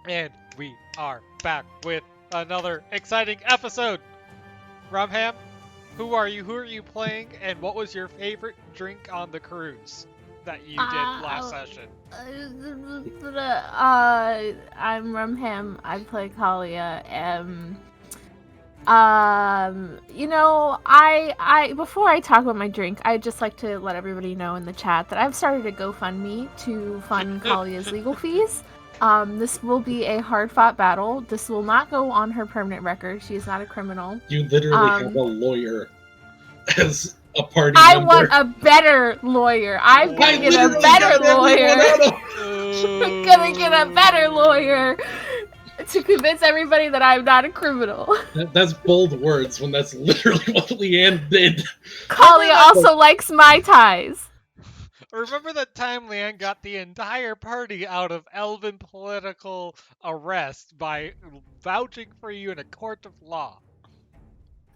And we are back with another exciting episode. Rumham, who are you? Who are you playing? And what was your favorite drink on the cruise that you did last session? I'm Rumham. I play Kalia. I before I talk about my drink, I'd just like to let everybody know in the chat that I've started a GoFundMe to fund Kalia's legal fees. This will be a hard-fought battle. This will not go on her permanent record. She is not a criminal. You literally have a lawyer as a party I member. want a better lawyer. I'm gonna get a better lawyer. I'm gonna get a better lawyer to convince everybody that I'm not a criminal. That's bold words when that's literally what Leanne did. Kalia also likes Mai Tais. Remember that time Leanne got the entire party out of elven political arrest by vouching for you in a court of law?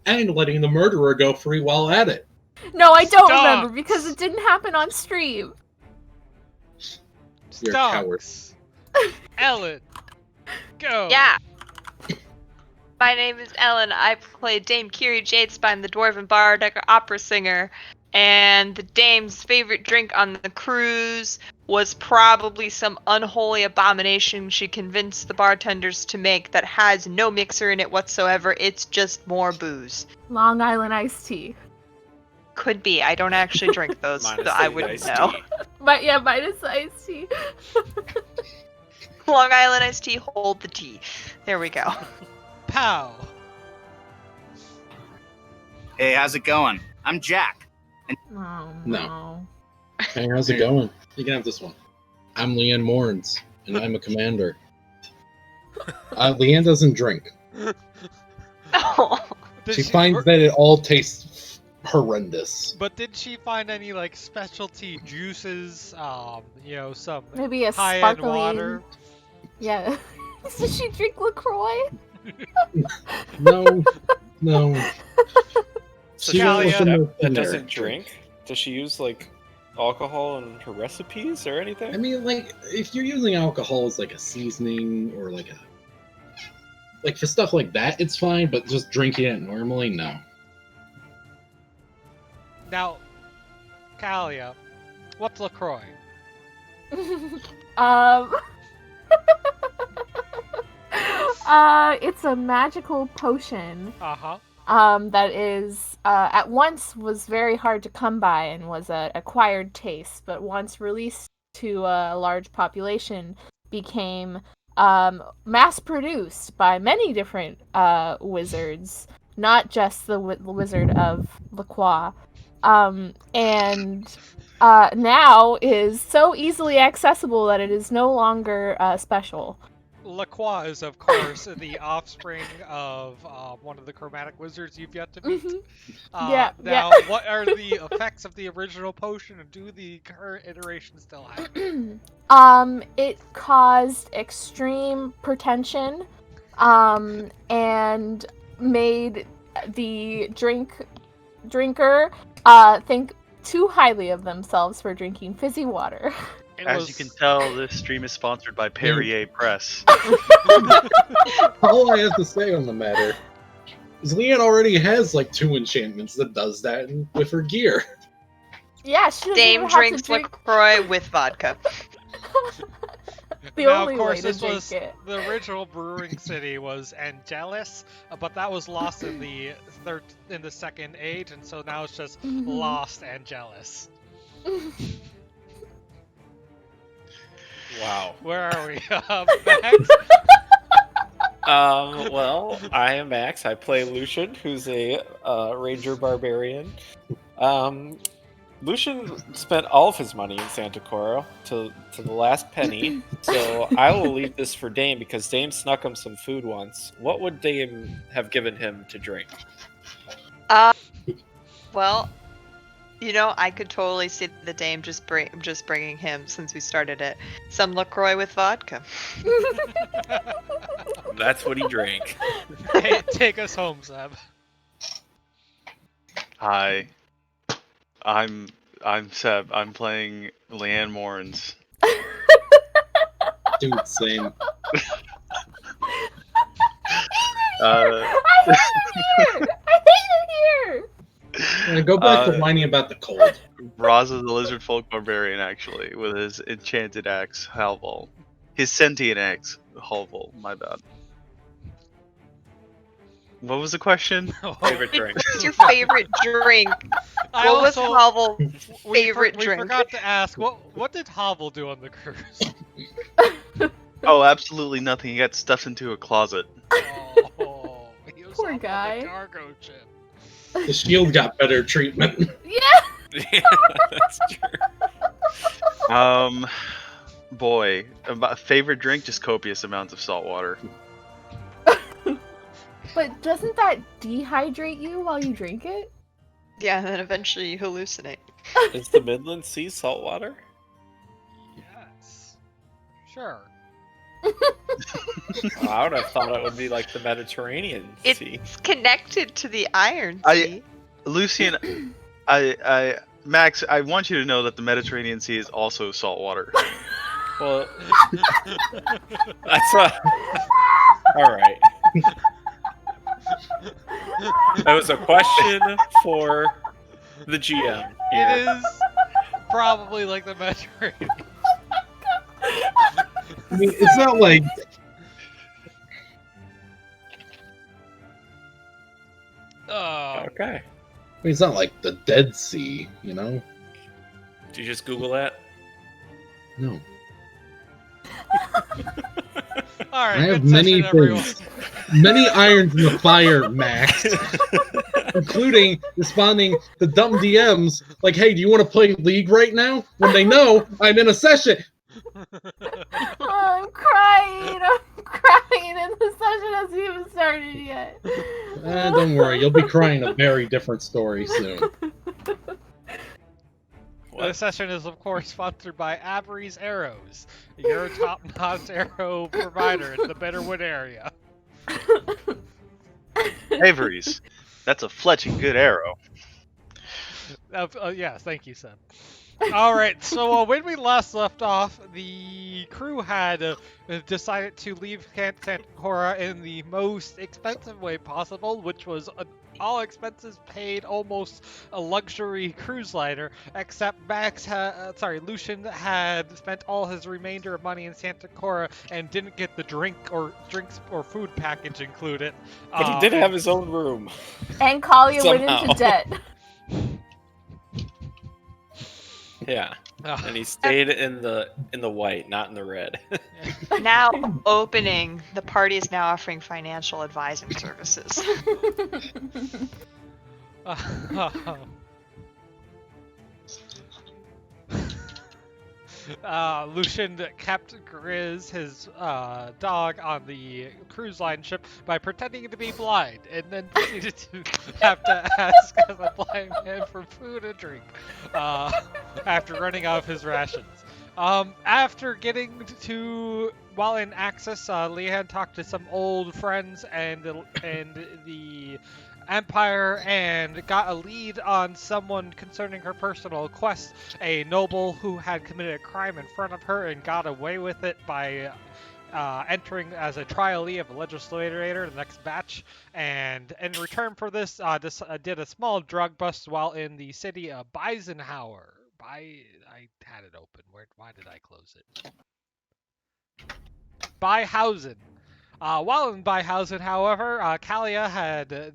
And letting the murderer go free while at it. No, I don't remember because it didn't happen on stream. You're a coward. Ellen, go. Yeah. My name is Ellen. I play Dame Kiri Jadespine, the Dwarven Bard opera singer. And the dame's favorite drink on the cruise was probably some unholy abomination she convinced the bartenders to make that has no mixer in it whatsoever. It's just more booze. Long Island iced tea. Could be. I don't actually drink those, so I wouldn't know. But yeah, minus iced tea. Long Island iced tea, hold the tea. There we go. Pow. Hey, how's it going? I'm Jack. Oh, No. Hey, how's it going? You can have this one. I'm Leanne Morns, and I'm a commander. Leanne doesn't drink. Oh. She finds that it all tastes horrendous. But did she find any like specialty juices? Some maybe a high-end sparkling water. Yeah. Does she drink LaCroix? No. So Kalia, that doesn't drink? Does she use like alcohol in her recipes or anything? I mean, like, if you're using alcohol as like a seasoning or like for stuff like that, it's fine. But just drinking it normally, no. Now, Kalia, what's LaCroix? It's a magical potion. Uh-huh. That is, at once was very hard to come by and was an acquired taste, but once released to a large population, became mass-produced by many different wizards, not just the Wizard of Lacroix, and now is so easily accessible that it is no longer special. LaCroix is, of course, the offspring of one of the chromatic wizards you've yet to meet. Yeah. What are the effects of the original potion, and do the current iteration still have it? It caused extreme pretension, and made the drinker think too highly of themselves for drinking fizzy water. As you can tell, this stream is sponsored by Perrier Press. All I have to say on the matter is Leanne already has like 2 enchantments that does that with her gear. Yeah, she doesn't Dame even have drinks to drink. LaCroix with vodka. The now, only of course, way to this drink was it. the original brewing city was Angelus, but that was lost in the second age, and so now it's just Lost Angelus. Wow. Where are we? Max? Well, I am Max. I play Lucian, who's a ranger barbarian. Lucian spent all of his money in Santa Cora to the last penny, so I will leave this for Dame because Dame snuck him some food once. What would Dame have given him to drink? Well, I could totally see the Dame just bringing him, since we started it, some LaCroix with vodka. That's what he drank. Hey, take us home, Seb. Hi, I'm Seb. I'm playing Leanne Morns. Dude, same. I hate it here! I hate it here! Go back to whining about the cold. Raz is a lizard folk barbarian, actually, with his enchanted axe, Halval. His sentient axe, Halval, my bad. What was the question? Favorite drink. What's your favorite drink? What was Havel's favorite we drink? forgot to ask, what did Havel do on the cruise? Oh, absolutely nothing. He got stuffed into a closet. Oh, he was Poor up on the guy. cargo ship. The shield got better treatment. Yeah! Yeah, that's true. Boy, about favorite drink, just copious amounts of salt water. But doesn't that dehydrate you while you drink it? Yeah, and then eventually you hallucinate. Is the Midland Sea saltwater? Yes. Sure. I would have thought it would be like the Mediterranean Sea. It's connected to the Iron I- Sea. Lucian, Max, I want you to know that the Mediterranean Sea is also saltwater. Well, that's what. All right. That was a question for the GM. Here. It is probably like the Mediterranean. I mean, it's not like Okay. I mean, it's not like the Dead Sea, you know? Did you just Google that? No. All right. I have good many session, everyone. things. Many irons in the fire, Max. Including responding to dumb DMs like, hey, do you want to play League right now? When they know I'm in a session. Oh, I'm crying! I'm crying and the session hasn't even started yet. Don't worry, you'll be crying a very different story soon. This session is, of course, sponsored by Avery's Arrows, your top-notch arrow provider in the Bitterwood area. Avery's. That's a fletching good arrow. Yes, thank you, Sam. All right, so when we last left off, the crew had decided to leave Centaur in the most expensive way possible, which was an all-expenses paid, almost a luxury cruise liner. Except Lucian had spent all his remainder of money in Santa Cora and didn't get the drinks or food package included. But he did have his own room. And Kalia went Somehow. into debt. Yeah. And he stayed in the white, not in the red. Now opening, the party is now offering financial advising services. Lucian kept Grizz, his dog, on the cruise line ship by pretending to be blind, and then proceeded to have to ask the blind man for food and drink after running out of his rations. After getting to, while in Axis, Leanne talked to some old friends and the Empire and got a lead on someone concerning her personal quest, a noble who had committed a crime in front of her and got away with it by entering as a trialee of a legislator, the next batch, and in return for this, did a small drug bust while in the city of Beisenhauer. I had it open. Why did I close it? Beihausen. While in Beihausen, however, Kalia had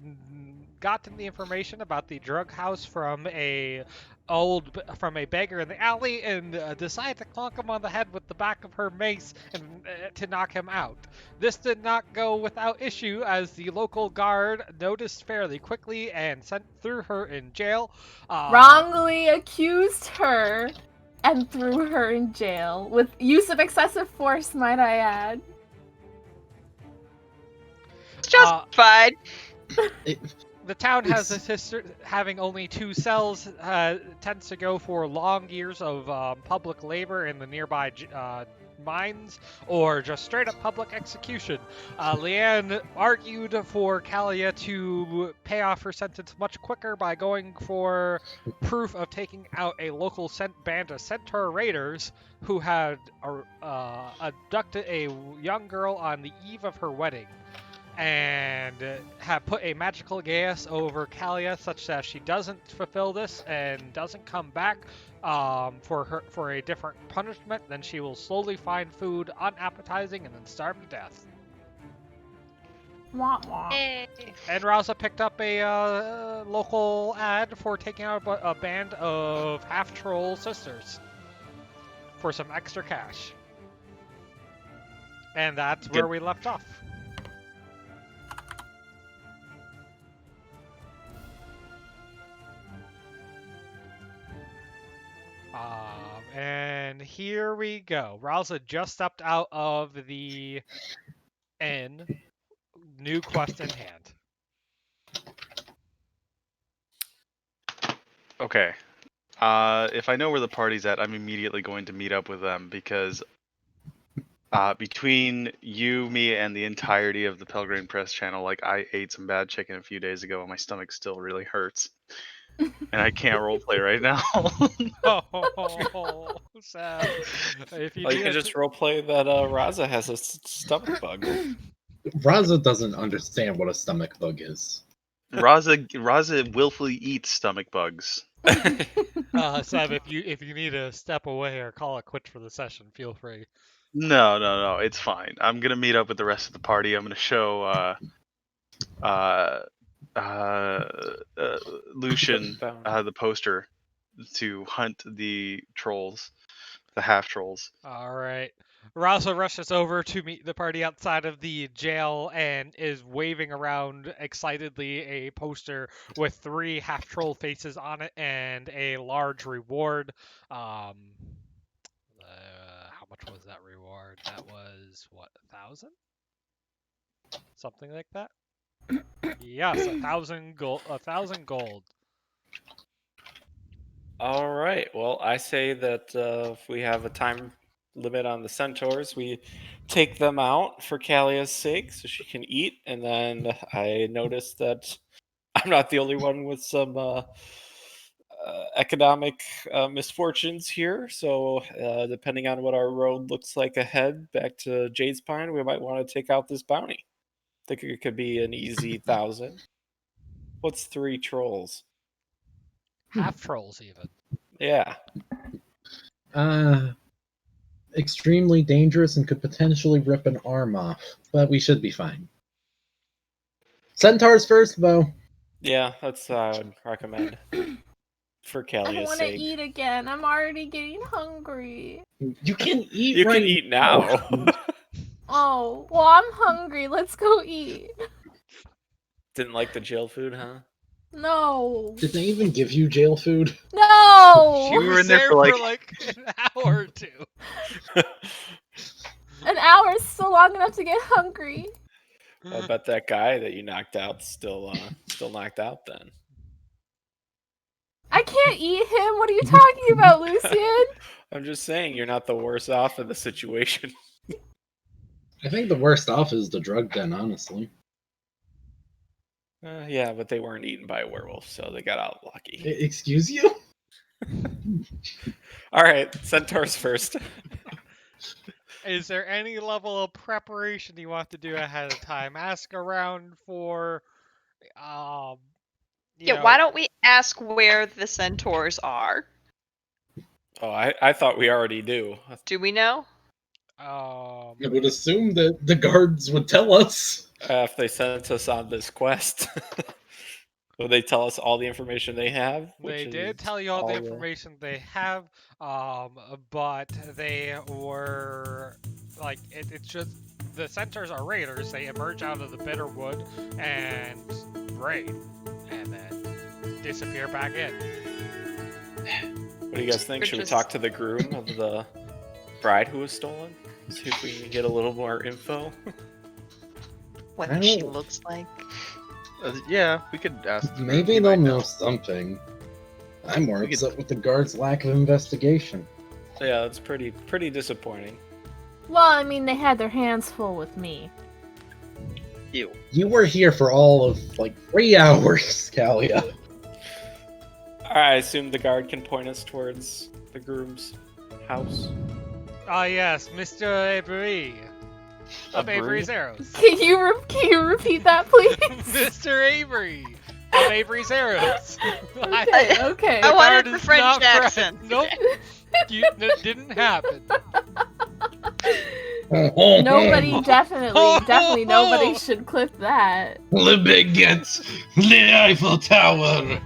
gotten the information about the drug house from a beggar in the alley and decided to clunk him on the head with the back of her mace and to knock him out. This did not go without issue, as the local guard noticed fairly quickly and threw her in jail. Wrongly accused her and threw her in jail with use of excessive force, might I add. It's justified. The town has this history, having only 2 cells, tends to go for long years of public labor in the nearby mines, or just straight up public execution. Leanne argued for Kalia to pay off her sentence much quicker by going for proof of taking out a local band of centaur raiders who had abducted a young girl on the eve of her wedding. and have put a magical gas over Kalia such that she doesn't fulfill this and doesn't come back for a different punishment, then she will slowly find food unappetizing and then starve to death. Wah, wah. Yay. And Rauza picked up a local ad for taking out a band of half-troll sisters for some extra cash. And that's where we left off. And here we go. Rauza just stepped out of the inn. New quest in hand. Okay. If I know where the party's at, I'm immediately going to meet up with them because between you, me, and the entirety of the Pelgrane Press channel, like I ate some bad chicken a few days ago and my stomach still really hurts. And I can't roleplay right now. Oh, sad. If you Well, you need can a- just roleplay that Raza has a stomach bug. Raza doesn't understand what a stomach bug is. Raza willfully eats stomach bugs. Seb, if you need to step away or call it quits for the session, feel free. No, it's fine. I'm gonna meet up with the rest of the party. I'm gonna show Lucian the poster to hunt the trolls, the half trolls. All right. Rauza rushes over to meet the party outside of the jail and is waving around excitedly a poster with 3 half-troll faces on it and a large reward. How much was that reward? That was, what, 1,000? Something like that? Yes, 1,000 gold. 1,000 gold. All right. Well, I say that if we have a time limit on the centaurs, we take them out for Kalia's sake so she can eat. And then I noticed that I'm not the only one with some economic misfortunes here. So depending on what our road looks like ahead back to Jade's Pine, we might want to take out this bounty. I think it could be an easy 1,000. What's 3 trolls? Half-trolls, even. Yeah. Extremely dangerous and could potentially rip an arm off, but we should be fine. Centaurs first, though. Yeah, that's what I would recommend for I Kalia's want to sake. eat again. I'm already getting hungry. You can eat. You right can eat now. Oh, well, I'm hungry. Let's go eat. Didn't like the jail food, huh? No. Did they even give you jail food? No. You were in there for like an hour or two. An hour is still long enough to get hungry. I bet that guy that you knocked out still knocked out then. I can't eat him. What are you talking about, Lucian? I'm just saying you're not the worst off in the situation. I think the worst off is the drug den, honestly. Yeah, but they weren't eaten by a werewolf, so they got out lucky. Excuse you? All right, centaurs first. Is there any level of preparation you want to do ahead of time? Ask around for, Why don't we ask where the centaurs are? Oh, I thought we already do. Do we know? I would assume that the guards would tell us. If they sent us on this quest, will they tell us all the information they have? They did tell you all the information they have, but they were like it's just the centaurs are raiders. They emerge out of the bitter wood and raid, and then disappear back in. What do you guys think? Should we talk to the groom of the bride who was stolen? See if we can get a little more info. What she looks like? Yeah, we could ask. Maybe they'll know something. I'm more upset with the guards' lack of investigation. Yeah, that's pretty disappointing. Well, I mean, they had their hands full with me. You were here for all of, like, 3 hours, Kalia. I assume the guard can point us towards the groom's house. Ah, yes, Mr. Avery. of A Avery's brood? arrows. Can you repeat that, please? Mr. Avery of Avery's arrows. Okay. I wanted Bernard the is French not French. accent. Nope. It didn't happen. Nobody definitely nobody should clip that. Le Baguette, the Eiffel Tower.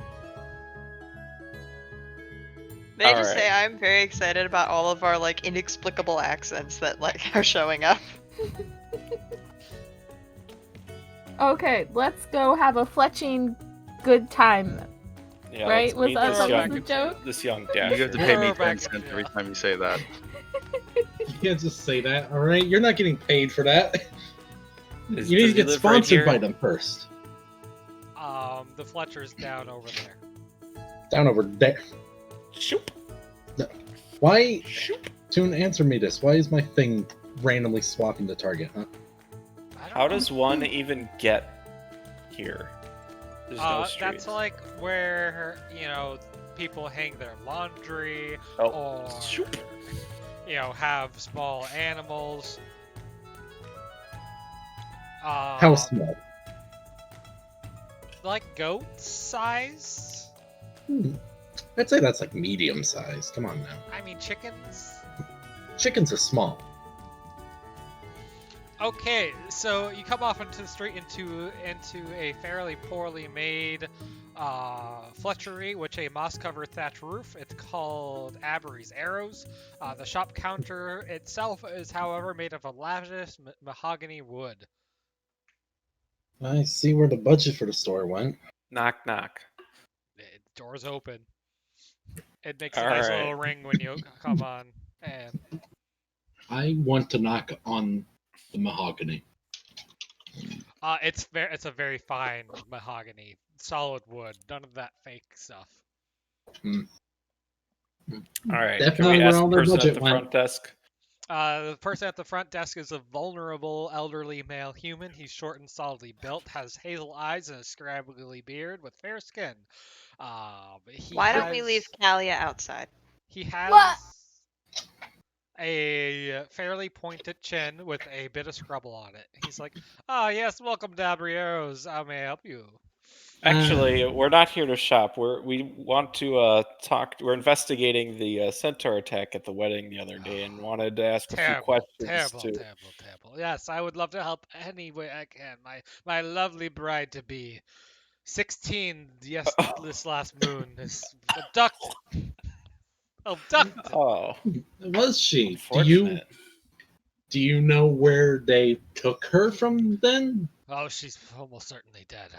May I just Alright. say I'm very excited about all of our like inexplicable accents that like are showing up. Okay, let's go have a fletching good time. Yeah, Right? let's Was meet that- this that was young, the joke? this young You have to dasher. pay me We're 10 back cents in every jail. time you say that. You can't just say that, all right? You're not getting paid for that. Is- You need does to he get live right sponsored here? by them first. The Fletcher's down over there. Down over there. Shoop. Why? Tune, answer me this. Why is my thing randomly swapping the target, huh? I don't How know. does one even get here? There's no streets. That's like where, you know, people hang their laundry Oh. or, Shoop. you know, have small animals. How small? Like goat sized? I'd say that's like medium size. Come on now. I mean, chickens? Chickens are small. Okay, so you come off into the street into a fairly poorly made fletchery, which a moss-covered thatch roof. It's called Avery's Arrows. The shop counter itself is, however, made of a lattice mahogany wood. I see where the budget for the store went. Knock, knock. Door's open. It makes a All nice right. little ring when you come on, and I want to knock on the mahogany. it's a very fine mahogany, solid wood, none of that fake stuff. All right. That's Can not we where ask all the their person at budget the went. front desk? The person at the front desk is a vulnerable elderly male human. He's short and solidly built, has hazel eyes and a scraggly beard with fair skin. Why don't we leave Kalia outside? He has What? a fairly pointed chin with a bit of scrubble on it. He's like, "Ah, yes, welcome to Abrieros. How may I help you?" Actually, we're not here to shop. We want to talk. We're investigating the centaur attack at the wedding the other day, and wanted to ask a few questions. Terrible. Yes, I would love to help any way I can. My lovely bride to be, 16. Yes, this last moon is abducted. Abducted. Oh, Was she? unfortunate. Do you know where they took her from then? Oh, she's almost certainly dead.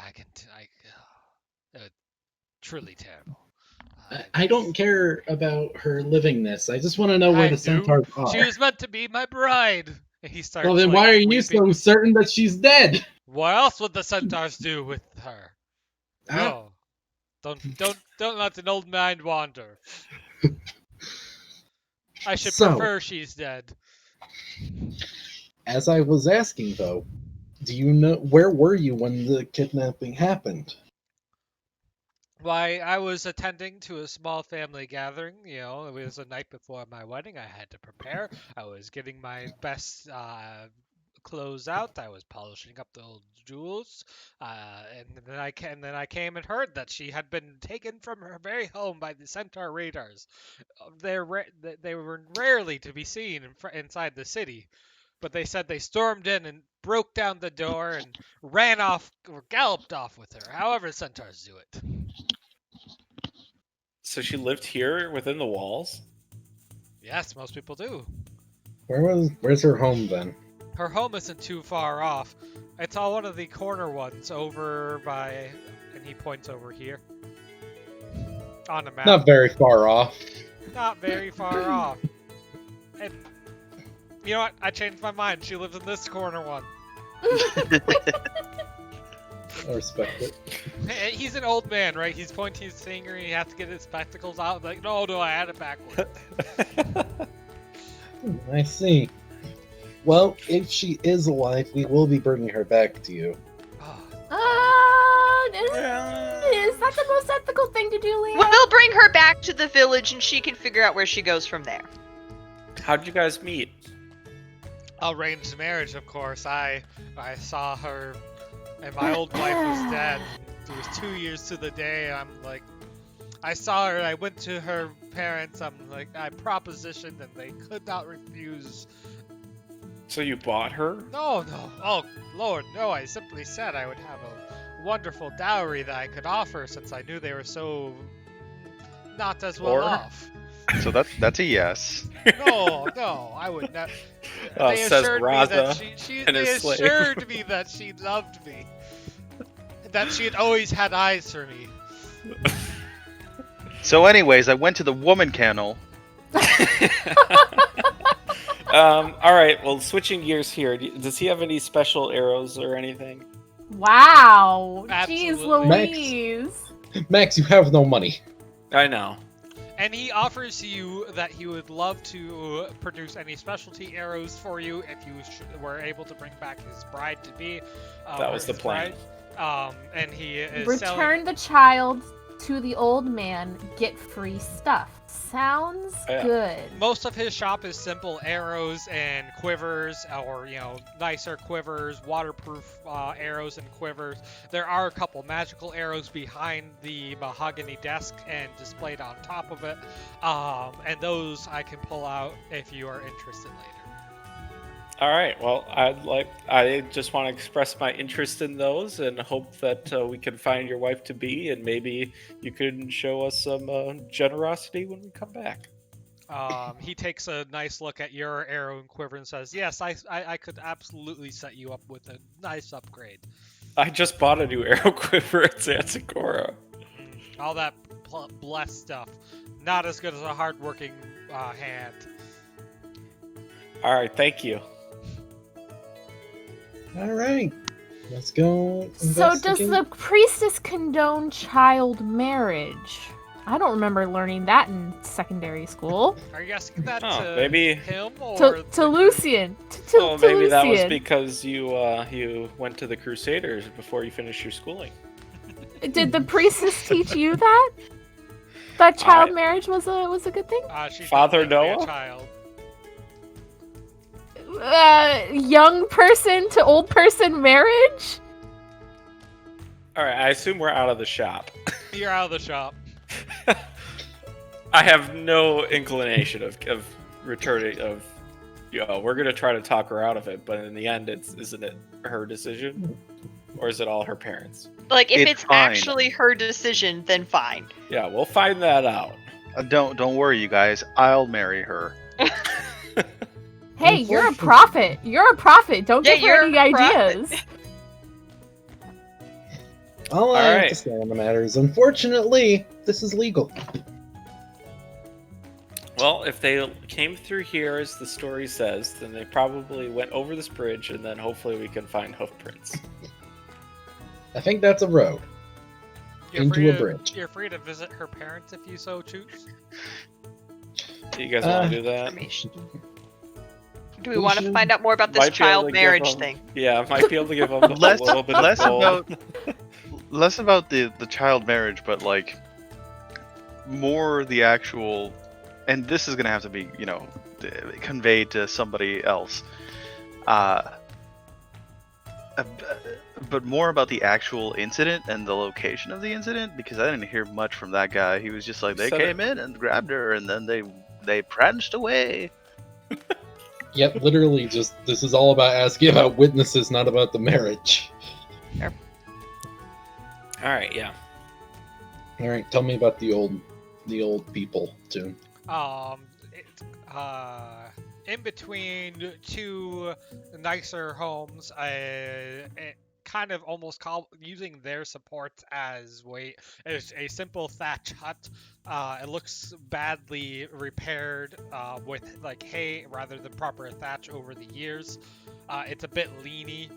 Truly terrible. I don't care about her livingness. I just want to know where I the do. centaurs are. She was meant to be my bride. And he starts. Well, then like, why are you weeping. so certain that she's dead? What else would the centaurs do with her? Ah. No, don't let an old mind wander. I should So- prefer she's dead. As I was asking, though, do you know where were you when the kidnapping happened? Why, I was attending to a small family gathering. You know, it was the night before my wedding. I had to prepare. I was getting my best clothes out. I was polishing up the old jewels. And then I came and heard that she had been taken from her very home by the centaur raiders. They were rarely to be seen inside the city. But they said they stormed in and broke down the door and ran off or galloped off with her. However centaurs do it. So she lived here within the walls? Yes, most people do. Where's her home then? Her home isn't too far off. It's on one of the corner ones over by, and he points over here. On the map. Not very far off. Not very far off. And you know what? I changed my mind. She lives in this corner one. I respect it. Hey, he's an old man, right? He's pointing his finger and he has to get his spectacles out. Like, no, I had it backwards. I see. Well, if she is alive, we will be bringing her back to you. Is that the most ethical thing to do, Leah? We'll bring her back to the village and she can figure out where she goes from there. How'd you guys meet? arranged marriage, of course. I saw her, and my old wife was dead. It was 2 years to the day. I'm like, I saw her. I went to her parents. I'm like, I propositioned, and they could not refuse. So you bought her? No. Oh, Lord, no. I simply said I would have a wonderful dowry that I could offer, since I knew they were so not as well Or- off. So that's a yes. No, I would not. They Says assured me Raza that and they his slave. assured me that she loved me. That she had always had eyes for me. So, anyways, I went to the woman kennel. All right. Well, switching gears here. Does he have any special arrows or anything? Wow. Jeez Absolutely. Louise. Max, you have no money. I know. And he offers you that he would love to produce any specialty arrows for you if you were able to bring back his bride to be. That was the plan. And he is Return the child to the old man, get free stuff. Sounds Yeah. good. Most of his shop is simple arrows and quivers, or nicer quivers, waterproof arrows and quivers. There are a couple magical arrows behind the mahogany desk and displayed on top of it, and those I can pull out if you are interested later. All right. Well, I just want to express my interest in those and hope that we can find your wife to be, and maybe you can show us some generosity when we come back. He takes a nice look at your arrow and quiver and says, "Yes, I could absolutely set you up with a nice upgrade. I just bought a new arrow quiver at Sansakora. All that blessed stuff, not as good as a hardworking hand." All right. Thank you. All right, let's go. So does investigate. the priestess condone child marriage? I don't remember learning that in secondary school. Are you asking that Oh, to maybe- him or To Lucian. To Oh, maybe that was Lucian. because you went to the Crusaders before you finished your schooling. Did the priestess teach you that? That child I- marriage was a good thing? she's Father not technically Noah? a child? Young person to old person marriage? All right. I assume we're out of the shop. You're out of the shop. I have no inclination of returning. We're gonna try to talk her out of it, but in the end, isn't it her decision, or is it all her parents? Like, if It's it's fine. actually her decision, then fine. Yeah, we'll find that out. Don't worry, you guys. I'll marry her. Hey, you're a prophet. You're a prophet. Don't Yeah, give her you're any a prophet. ideas. All I have Alright. to say on the matter is, unfortunately, this is legal. Well, if they came through here, as the story says, then they probably went over this bridge, and then hopefully we can find hoof prints. I think that's a road. Into a bridge. You're free to visit her parents if you so choose. Do you guys want to do that? Information. Do we want to should- find out more about this Might be able child to give marriage them- thing? Yeah, I might be able to give them a Less, little bit of less gold. about the child marriage, but like more the actual. And this is gonna have to be, conveyed to somebody else. But more about the actual incident and the location of the incident, because I didn't hear much from that guy. He was just like, they So- came in and grabbed her, and then they pranced away. Yep, literally, just this is all about asking about witnesses, not about the marriage. All right, yeah. All right, tell me about the old people too. In between two nicer homes, it kind of almost using their support as weight. It's a simple thatch hut. It looks badly repaired with like hay rather than proper thatch over the years. It's a bit leany.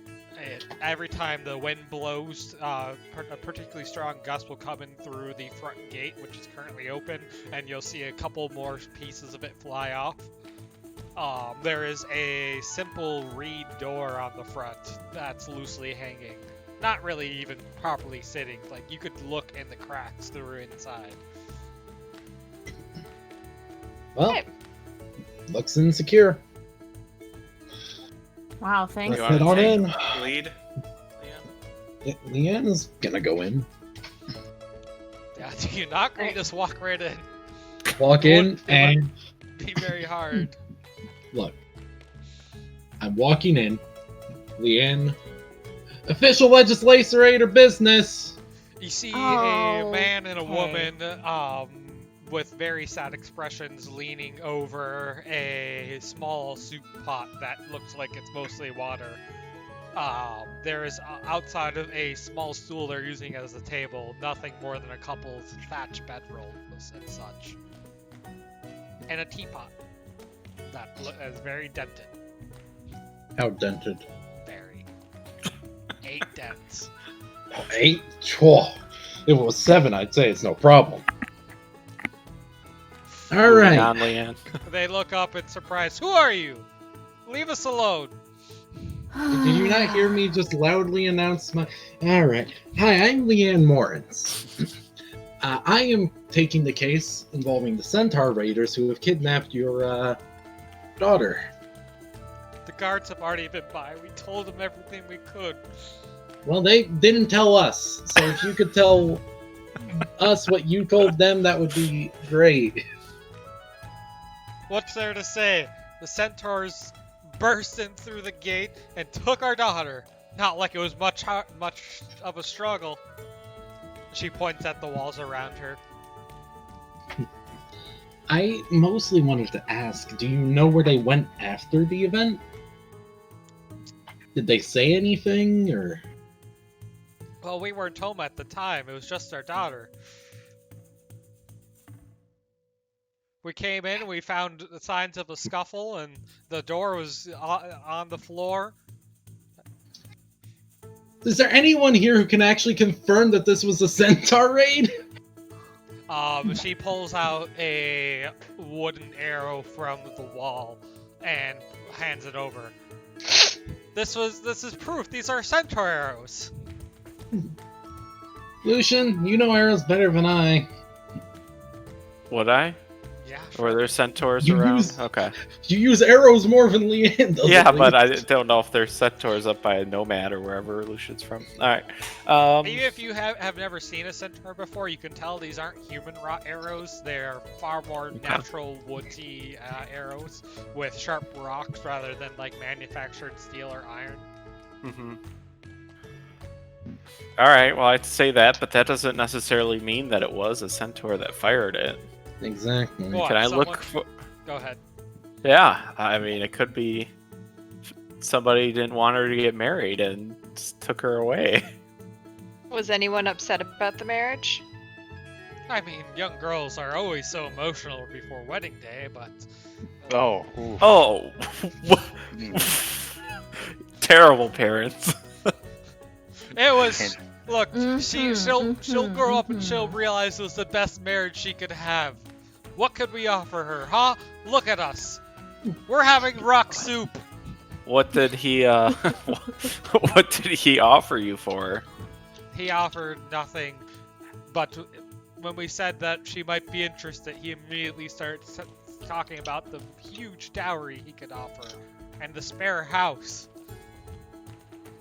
Every time the wind blows, a particularly strong gust will come in through the front gate, which is currently open, and you'll see a couple more pieces of it fly off. There is a simple reed door on the front that's loosely hanging. Not really even properly sitting. Like, you could look in the cracks through inside. Well, Hey. looks insecure. Wow, thanks. Let's head on in. Lead. Yeah, Leanne's gonna go in. Yeah, do you not? Or you just walk right in? Walk in and Be very hard. look. I'm walking in. Leanne. Official legislator business. You see a Oh, man and a okay. woman with very sad expressions leaning over a small soup pot that looks like it's mostly water. There is outside of a small stool they're using as a table, nothing more than a couple thatch bedrolls and such. And a teapot that is very dented. How dented? Very. 8 dents. 8? If it was 7, I'd say it's no problem. Alright. On, Leanne. They look up in surprise. Who are you? Leave us alone. Did you not hear me just loudly announce my... Alright. Hi, I'm Leanne Moritz. I am taking the case involving the Centaur raiders who have kidnapped your, daughter. The guards have already been by. We told them everything we could. Well, they didn't tell us, so if you could tell us what you told them, that would be great. What's there to say? The Centaurs burst in through the gate and took our daughter. Not like it was much of a struggle. She points at the walls around her. I mostly wanted to ask, do you know where they went after the event? Did they say anything, or...? Well, we weren't home at the time. It was just our daughter. We came in, we found signs of a scuffle, and the door was on the floor. Is there anyone here who can actually confirm that this was a Centaur raid? She pulls out a wooden arrow from the wall and hands it over. This is proof. These are Centaur arrows. Lucian, you know arrows better than I. Would I? Yeah. Or there centaurs You around? use- Okay. You use arrows more than Leanne does. Yeah, at but I least. don't know if there's centaurs up by Nomad or wherever Lucian's from. Alright. Even if you have never seen a centaur before, you can tell these aren't human arrows. They're far more natural, woodsy arrows with sharp rocks rather than like manufactured steel or iron. Mm-hmm. Alright, well, I'd say that, but that doesn't necessarily mean that it was a centaur that fired it. Exactly. What, Can I someone- look for... Go ahead. Yeah, I mean, it could be somebody didn't want her to get married and just took her away. Was anyone upset about the marriage? I mean, young girls are always so emotional before wedding day, but... Oh. Ooh. Oh! Terrible parents. It was... Look, Mhm, she'll grow up and mhm. she'll realize it was the best marriage she could have. What could we offer her, huh? Look at us. We're having rock soup. What did he, what did he offer you for? He offered nothing, but when we said that she might be interested, he immediately started talking about the huge dowry he could offer and the spare house.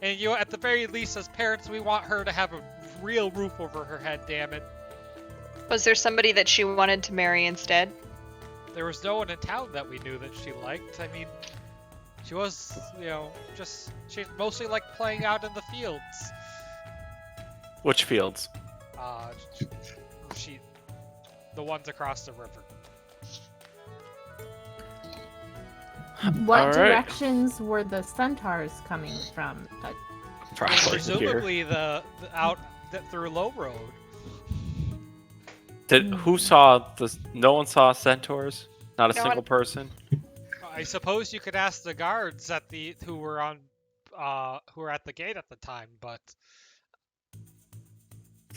And you know, at the very least, as parents, we want her to have a real roof over her head, damn it. Was there somebody that she wanted to marry instead? There was no one in town that we knew that she liked. I mean, she was, you know, she mostly liked playing out in the fields. Which fields? The ones across the river. What All right. directions were the centaurs coming from? Probably here. Presumably through Low Road. Who saw the? No one saw centaurs. Not a No single one- person. I suppose you could ask the guards who were at the gate at the time, but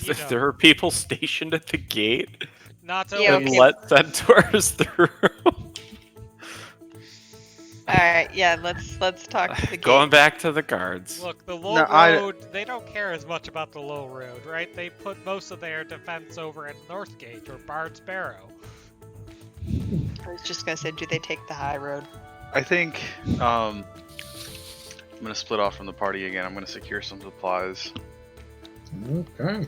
you know, There were people stationed at the gate not to Yeah, and okay. let centaurs through. Alright, yeah, let's talk to the gate. Going back to the guards. Look, the Low No, I- Road, they don't care as much about the Low Road, right? They put most of their defense over at North Gate or Bard's Barrow. I was just gonna say, do they take the high road? I think gonna split off from the party again. I'm gonna secure some supplies. Okay. I'm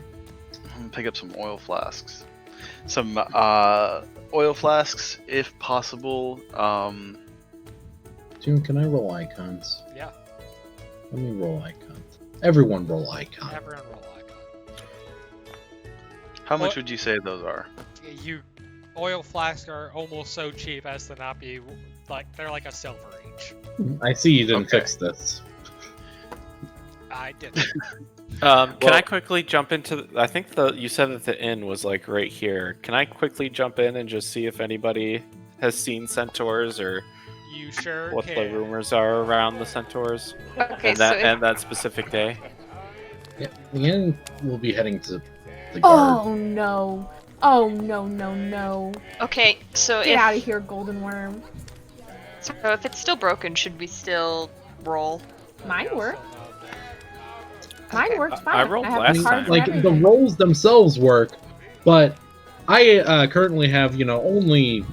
gonna pick up some oil flasks. Some oil flasks, if possible. June, can I roll icons? Yeah. Let me roll icons. Everyone roll icons. Everyone roll icon. How much What- would you say those are? You oil flasks are almost so cheap as to not be like they're like a silver each. I see you didn't Okay. fix this. I didn't. Can I Well- quickly jump into? I think you said that the inn was like right here. Can I quickly jump in and just see if anybody has seen centaurs or You sure what can. the rumors are around the centaurs Okay, and so that if, and that specific day? Yeah, the end will be heading to the guard. Oh no. Oh no no no. okay, so Get if out of here, golden worm. so if it's still broken, should we still roll? Mine worked. So, Mine worked I fine. rolled have last the time. cards and Like the everything. rolls themselves work, but I currently have only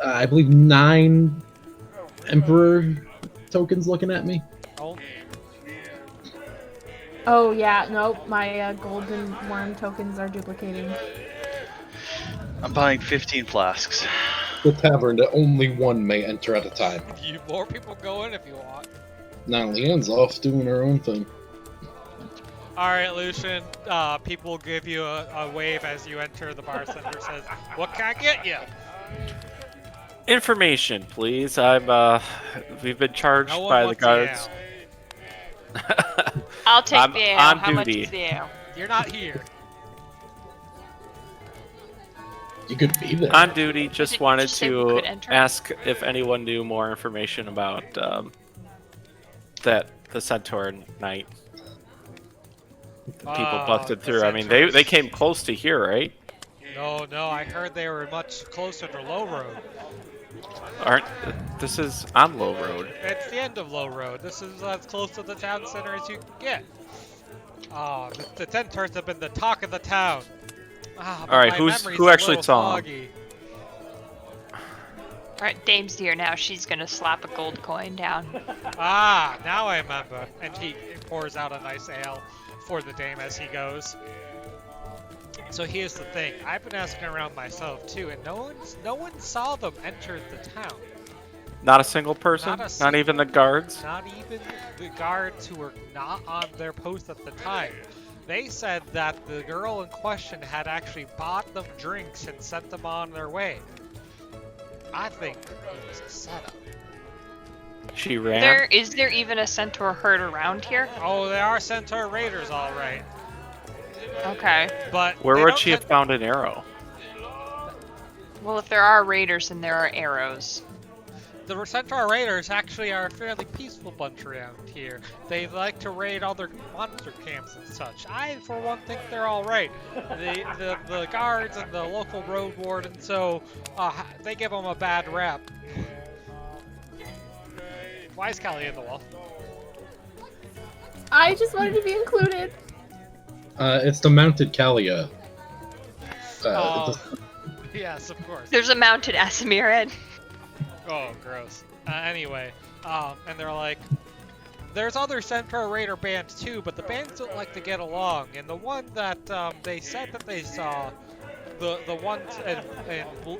I believe 9 Emperor tokens looking at me. oh, Oh yeah, nope. My golden worm tokens are duplicating. I'm buying 15 flasks. The tavern that only one may enter at a time. you more people go in if you want. Now Leanne's off doing her own thing. All right, Lucian. People give you a wave as you enter. The bartender says, "What can I get you?" Information, please. We've been charged No one by the wants the guards. I'll take I'm the ale. on How much duty. is the ale? You're not here. You could be there. On duty, just it wanted just say we to could enter? ask if anyone knew more information about the Centaur night. People Oh, busted the through. I mean, Centaurs. they came close to here, right? No, I heard they were much closer to Low Road. Aren't this is on Low Road? It's the end of Low Road. This is as close to the town center as you can get. Oh, the Centaurs have been the talk of the town. Ah, but All right, my who memory's actually a little saw 'em? foggy. Alright, Dame's here now. She's gonna slap a gold coin down. Ah, now I remember. And he pours out a nice ale for the dame as he goes. So here's the thing. I've been asking around myself too, and no one saw them enter the town. Not a single person? Not a Not single- even the guards? Not even the guards who were not on their post at the time. They said that the girl in question had actually bought them drinks and sent them on their way. I think it was a setup. She ran? Is there even a centaur herd around here? Oh, they are Centaur Raiders, all right. Okay. But Where they would don't she have tend- found an arrow? Well, if there are raiders, then there are arrows. The Centaur Raiders actually are a fairly peaceful bunch around here. They like to raid other monster camps and such. I, for one, think they're all right. The guards and the local road warden, so they give them a bad rap. Why is Callie in the wall? I just wanted to be included. It's the mounted Kalia. Oh, yes, of course. There's a mounted Asimir head. Oh, gross. Anyway, and they're like, there's other Centaur Raider bands too, but the bands don't like to get along. And the one that they said that they saw, the ones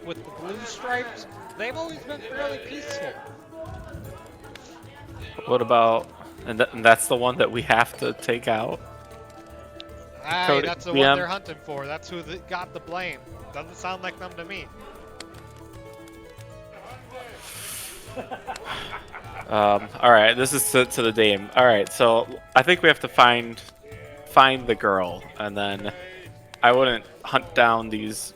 with the blue stripes, they've always been fairly peaceful. What about... And that's the one that we have to take out? Aye, Cody, that's the PM. one they're hunting for. That's who got the blame. Doesn't sound like them to me. Alright, this is to the dame. Alright, so I think we have to find the girl, and then I wouldn't hunt down these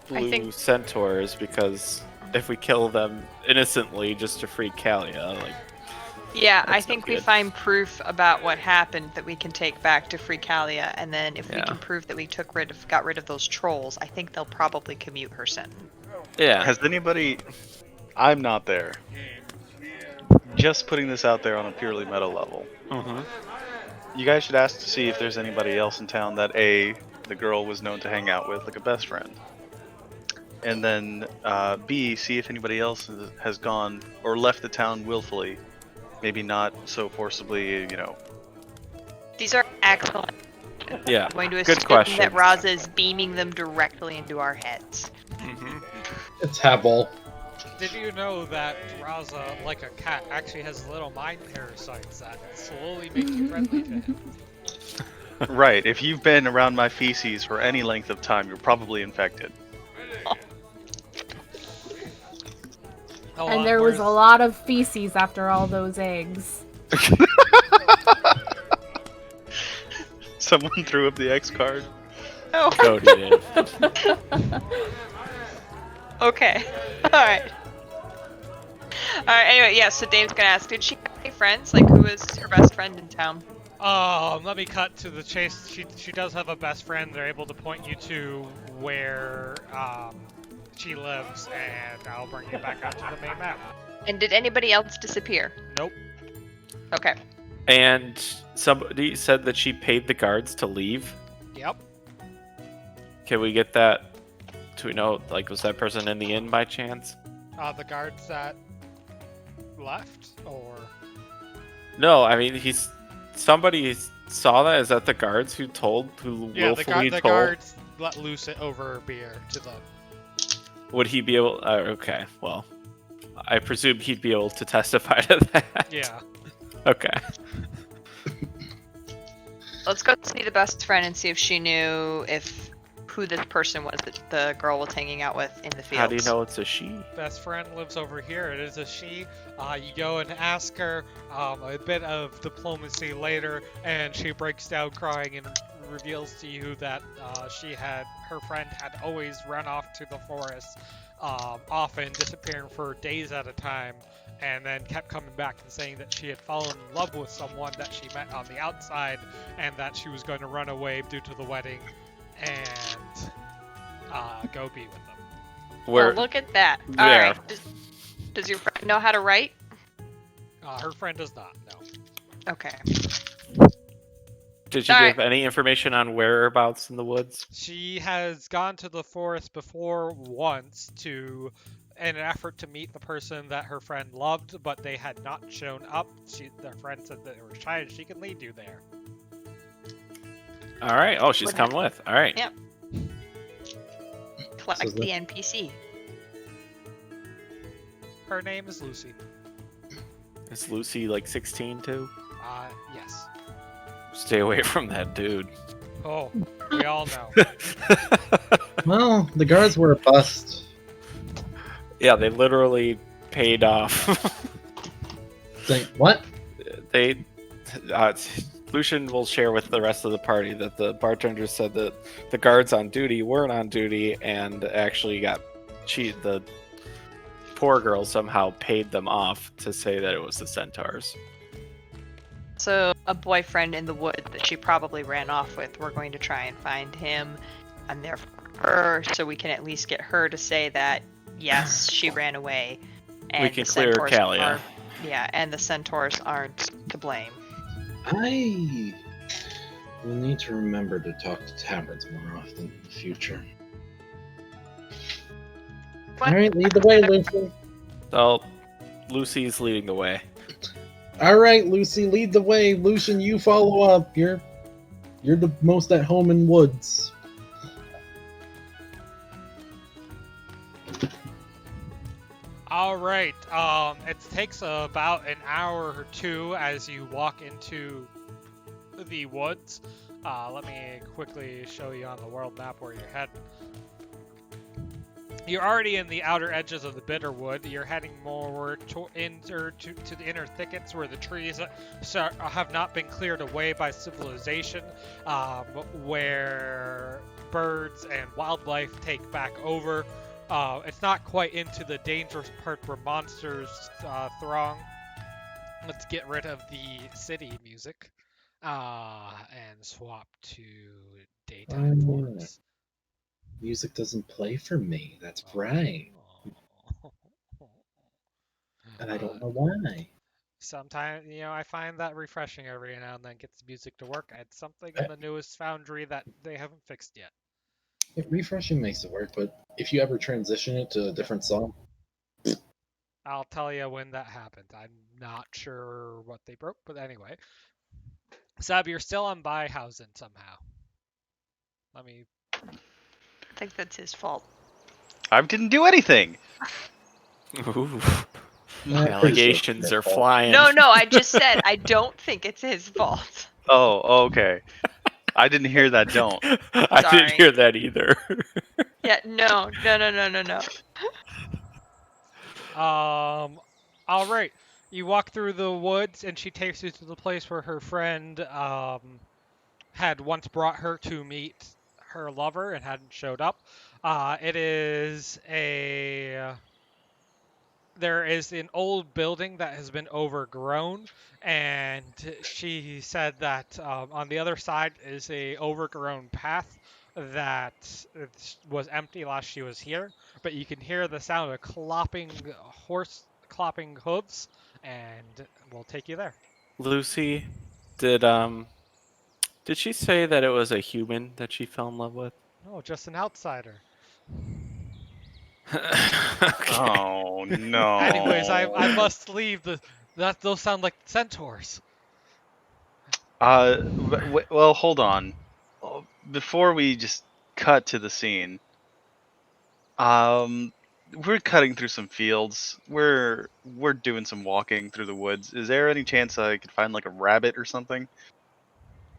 blue centaurs, because if we kill them innocently just to free Kalia, like... Yeah, I That's think not we good. find proof about what happened that we can take back to free Kalia, and then if we Yeah. can prove that we got rid of those trolls, I think they'll probably commute her sentence. Yeah. Has anybody... I'm not there. Just putting this out there on a purely meta level. Mhm. You guys should ask to see if there's anybody else in town that A, the girl was known to hang out with, like a best friend. And then B, see if anybody else has gone or left the town willfully maybe not so forcibly, These are excellent. Yeah. I'm going to Good assume question. that Raza is beaming them directly into our heads. Mhm. It's Habal. Did you know that Raza, like a cat, actually has little mind parasites that slowly make you friendly to him? Right. If you've been around my feces for any length of time, you're probably infected. Hold And on, there was a where's- lot of feces after all those eggs. Someone threw up the X card. Oh, Cody did. okay. Alright. Alright, anyway, yeah, so Dame's gonna ask, did she have any friends? Like, who is her best friend in town? Let me cut to the chase. She does have a best friend. They're able to point you to where she lives, and I'll bring you back out to the main map. And did anybody else disappear? Nope. Okay. And somebody said that she paid the guards to leave. Yep. Can we get that? Do we know, like, was that person in the inn by chance? The guards that left, or No, I mean, somebody saw that. Is that the guards who yeah, willfully the told? guards let loose it over beer to them. Would he be able? Okay, well, I presume he'd be able to testify to that. Yeah. Okay. Let's go see the best friend and see if she knew who this person was that the girl was hanging out with in the fields. How do you know it's a she? Best friend lives over here. It is a she. You go and ask her a bit of diplomacy later, and she breaks down crying and reveals to you that her friend had always run off to the forest, often disappearing for days at a time, and then kept coming back and saying that she had fallen in love with someone that she met on the outside, and that she was going to run away due to the wedding and go be with them. Where? Oh, look at that. There. Alright. Does your friend know how to write? Her friend does not, no. Okay. Did you Alright. give any information on whereabouts in the woods? She has gone to the forest before once in an effort to meet the person that her friend loved, but they had not shown up. Their friend said that they were shy and she can lead you there. All right. Oh, she's What coming with. All right. Yep. Collect So the NPC. Her name is Lucy. Is Lucy like 16 too? Yes. Stay away from that dude. Oh, we all know. Well, the guards were a bust. Yeah, they literally paid off. Think what? They Lucian will share with the rest of the party that the bartender said that the guards on duty weren't on duty and actually got cheated. The poor girl somehow paid them off to say that it was the Centaurs. So, a boyfriend in the wood that she probably ran off with. We're going to try and find him. I'm there for her, so we can at least get her to say that, yes, she ran away. And We can the clear Centaurs Kalia. are- Yeah, and the Centaurs aren't to blame. I will need to remember to talk to taverns more often in the future. What? Alright, lead the way, Lucy. So, Lucy's leading the way. Alright, Lucy, lead the way. Lucian, you follow up. You're the most at home in woods. All right. It takes about an hour or two as you walk into the woods. Let me quickly show you on the world map where you're heading. You're already in the outer edges of the Bitterwood. You're heading more to the inner thickets where the trees have not been cleared away by civilization, where birds and wildlife take back over. It's not quite into the dangerous part where monsters throng. Let's get rid of the city music and swap to daytime forms. Music doesn't play for me. That's right. And I don't know why. Sometimes, I find that refreshing every now and then. Gets the music to work. It's something in the newest Foundry that they haven't fixed yet. Refreshing makes it work, but if you ever transition it to a different song, I'll tell you when that happened. I'm not sure what they broke, but anyway. Sab, you're still on Beihausen somehow. Let me. I think that's his fault. I didn't do anything. Ooh. That is Allegations are their fault. flying. No, I just said I don't think it's his fault. Oh, okay. I didn't hear that. Don't. I Sorry. didn't hear that either. Yeah, no. All right. You walk through the woods, and she takes you to the place where her friend had once brought her to meet her lover and hadn't showed up. It is a. There is an old building that has been overgrown, and she said that on the other side is a overgrown path that was empty last she was here, but you can hear the sound of horse clopping hooves, and we'll take you there. Lucy, did she say that it was a human that she fell in love with? Oh, just an outsider. Okay. Oh no. Anyways, I must leave. Those sound like centaurs. Well, hold on. Before we just cut to the scene, we're cutting through some fields. We're doing some walking through the woods. Is there any chance I could find like a rabbit or something?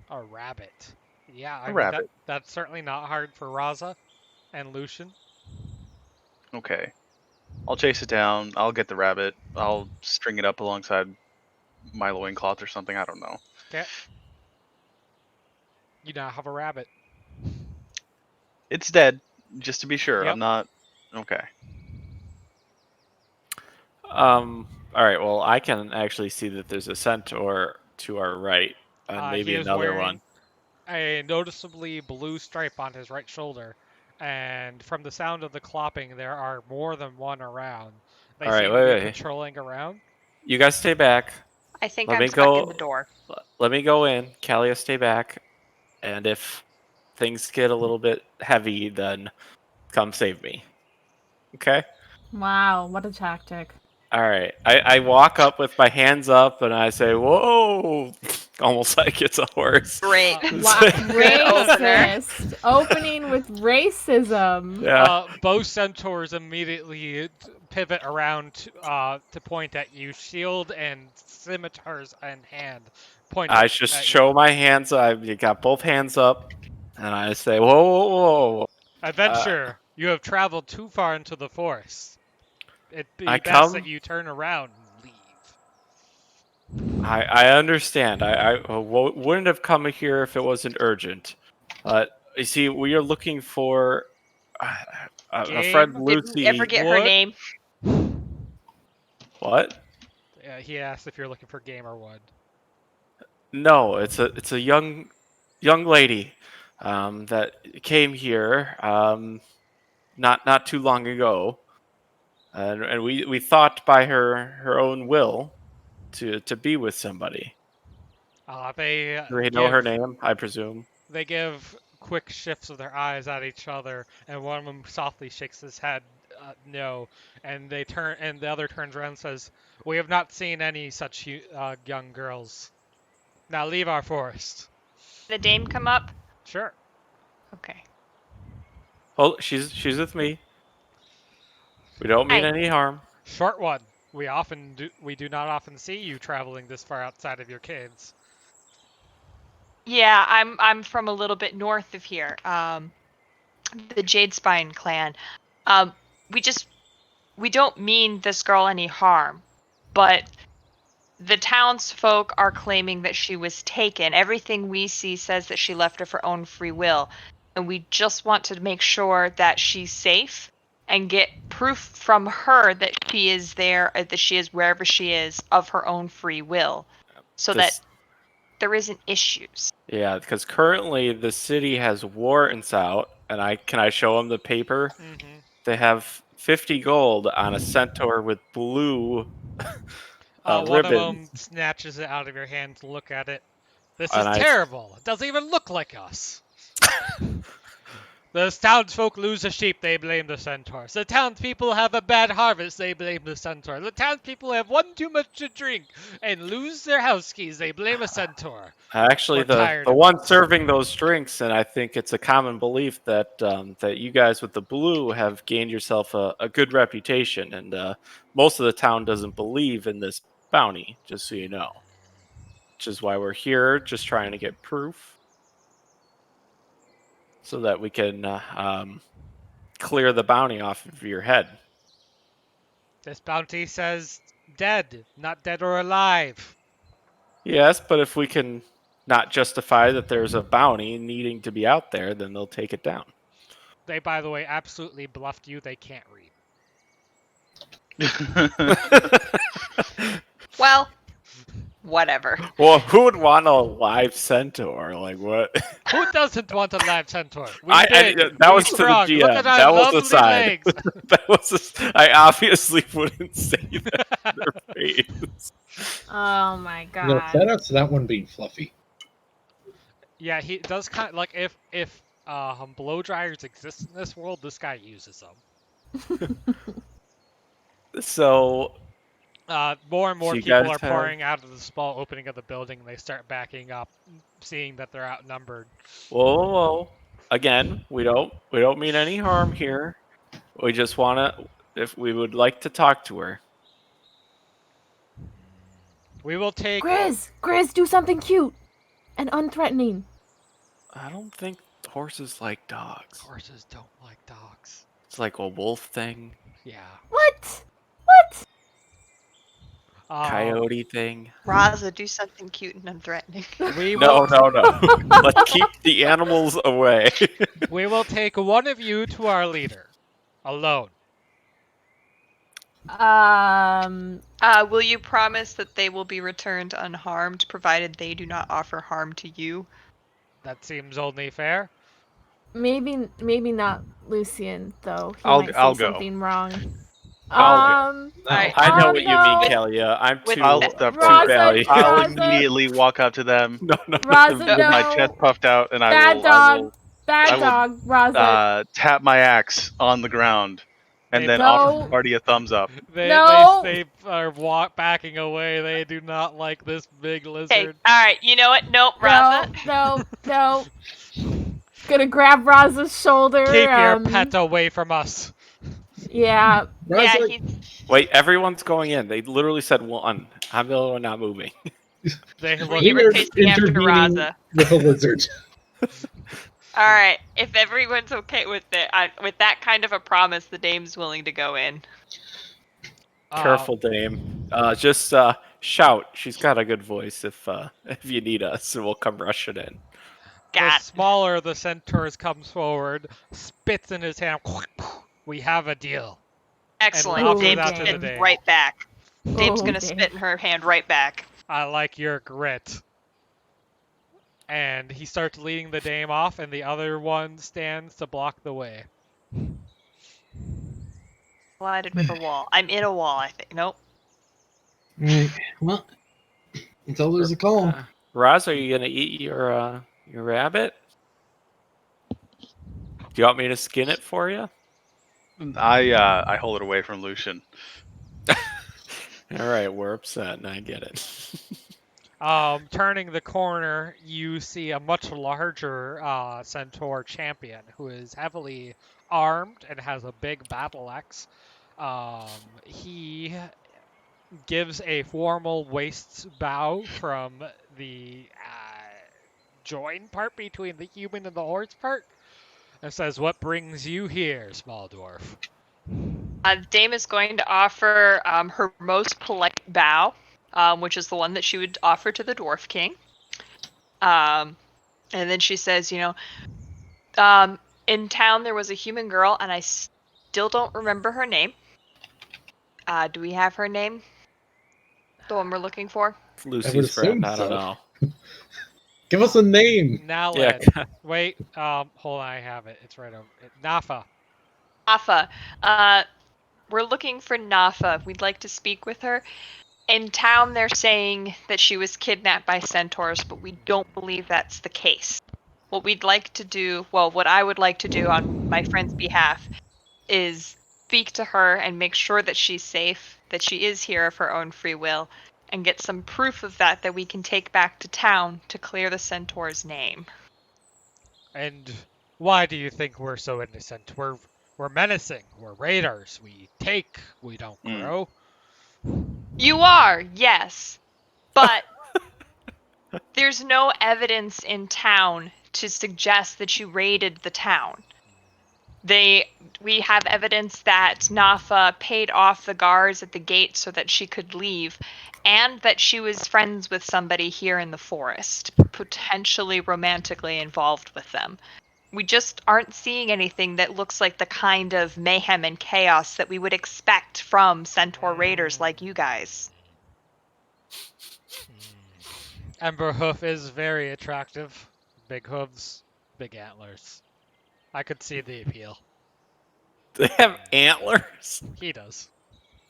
A rabbit. Yeah, I A mean, rabbit. that's certainly not hard for Raza and Lucian. Okay. I'll chase it down. I'll get the rabbit. I'll string it up alongside my loincloth or something. I don't know. Okay. You now have a rabbit. It's dead, just to be sure. Yep. I'm not. Okay. All right. Well, I can actually see that there's a centaur to our right, and maybe He is another wearing one. a noticeably blue stripe on his right shoulder, and from the sound of the clopping, there are more than one around. They All right, seem wait, to be wait. patrolling around. You guys stay back. I think Let I'm me stuck go- in the door. Let me go in. Kalia, stay back. And if things get a little bit heavy, then come save me. Okay? Wow, what a tactic. All right. I walk up with my hands up and I say, "Whoa!" Almost like it's a horse. Great. Wow, racist. Opening with racism. Yeah. Both centaurs immediately pivot around to point at you, shield and scimitars in hand. Point. I just show my hands. I got both hands up, and I say, "Whoa, whoa, whoa!" Adventure, you have traveled too far into the forest. It'd be I best come- that you turn around and leave. I understand. I wouldn't have come here if it wasn't urgent. You see, we are looking for a friend, Game? Lucy. Did we ever get her Wood? name? What? He asked if you're looking for game or wood. No, it's a young lady that came here not too long ago, and we thought by her own will to be with somebody. They Do they know her name? I presume. They give quick shifts of their eyes at each other, and one of them softly shakes his head, no. And they turn, and the other turns around and says, "We have not seen any such young girls. Now leave our forest." The dame come up? Sure. Okay. Oh, she's with me. We don't mean Hi. any harm. Short one. We do not often see you traveling this far outside of your caves. Yeah, I'm from a little bit north of here. The Jadespine clan. We don't mean this girl any harm, but the townsfolk are claiming that she was taken. Everything we see says that she left of her own free will, and we just want to make sure that she's safe and get proof from her that she is there, that she is wherever she is of her own free will, so that there isn't issues. Yeah, because currently the city has warrants out, and can I show them the paper? Mm-hmm. They have 50 gold on a centaur with blue One of ribbons. them snatches it out of your hand to look at it. This is And terrible. It doesn't even look like us. The townsfolk lose a sheep, they blame the centaurs. The townspeople have a bad harvest, they blame the centaur. The townspeople have one too much to drink and lose their house keys, they blame a centaur. Actually, We're the tired the of one serving those drinks, and I think it's a common belief that that you guys with the blue have gained yourself a good reputation, and most of the town doesn't believe in this bounty. Just so you know, which is why we're here, just trying to get proof, so that we can clear the bounty off of your head. This bounty says dead, not dead or alive. Yes, but if we can not justify that there's a bounty needing to be out there, then they'll take it down. They, by the way, absolutely bluffed you. They can't read. Well, whatever. Well, who would want a live centaur? Like what? Who doesn't want a live centaur? We That We was to the sprung. GM. Look at our That was lovely the side. legs. That was. I obviously wouldn't say that in their face. Oh my No, god. shout out to that one being fluffy. Yeah, he does kind of like if blow dryers exist in this world, this guy uses them. So More and more So you people guys are have- pouring out of the small opening of the building, and they start backing up, seeing that they're outnumbered. whoa. Again, we don't mean any harm here. We just wanna, if we would like to talk to her. We will take. Grizz, do something cute and unthreatening. I don't think horses like dogs. Horses don't like dogs. It's like a wolf thing, Yeah. What? coyote thing. Raza, do something cute and unthreatening. We No, will. no. Let's keep the animals away. We will take one of you to our leader, alone. Will you promise that they will be returned unharmed, provided they do not offer harm to you? That seems only fair. Maybe not Lucian though. He I'll might say go. something wrong. Alright. I know Oh, what you no. mean, Kalia. I'm With too, I'll that- step too Raza, valley. I'll Raza. immediately walk up to them No. Raza, with no. my chest puffed out, and I Bad will, dog. I Bad will, dog, Raza. tap my axe on the ground, and They- then No. offer the party a thumbs up. No. They are backing away. They do not like this big Okay, lizard. alright, you know what? Nope, Raza. No. Gonna grab Raza's shoulder. Keep your pet away from us. Yeah. Raza, Yeah, he's... Wait, everyone's going in. They literally said one. I'm the only one not moving. They look. You were We're chasing after intervening Raza. with a lizard. Alright, if everyone's okay with it, with that kind of a promise, the dame's willing to go in. Careful, dame. Just shout. She's got a good voice if you need us, and we'll come rushing in. The Got smaller the centaurs comes forward, spits in his hand. We have a deal. excellent. offers Dame's that to the spitting dame. right back. Dame's Oh, gonna dang. spit in her hand right back. I like your grit. And he starts leading the dame off, and the other one stands to block the way. Collided with a wall. I'm in a wall, I think. Nope. Right. Well, until there's a call. Roz, are you gonna eat your rabbit? Do you want me to skin it for you? I hold it away from Lucian. All right, we're upset, and I get it. Turning the corner, you see a much larger centaur champion who is heavily armed and has a big battle axe. He gives a formal waist bow from the join part between the human and the horse part, and says, "What brings you here, small dwarf?" Dame is going to offer her most polite bow, which is the one that she would offer to the Dwarf King. And then she says, in town there was a human girl, and I still don't remember her name. Do we have her name? The one we're looking for? It's Lucy's friend. assume I don't so. know. Give us a name. Now, Yeah. wait. Hold on, I have it. It's right over. Nafa. Nafa. We're looking for Nafa. We'd like to speak with her. In town, they're saying that she was kidnapped by centaurs, but we don't believe that's the case. what we'd like to do, well, what I would like to do on my friend's behalf is speak to her and make sure that she's safe, that she is here of her own free will, and get some proof of that we can take back to town to clear the centaur's name. And why do you think we're so innocent? We're menacing. We're raiders. We take. We don't grow. You are, yes. But there's no evidence in town to suggest that you raided the town. We have evidence that Nafa paid off the guards at the gate so that she could leave, and that she was friends with somebody here in the forest, potentially romantically involved with them. We just aren't seeing anything that looks like the kind of mayhem and chaos that we would expect from centaur raiders like you guys. Ember Hoof is very attractive. Big hooves, big antlers. I could see the appeal. They have antlers. He does.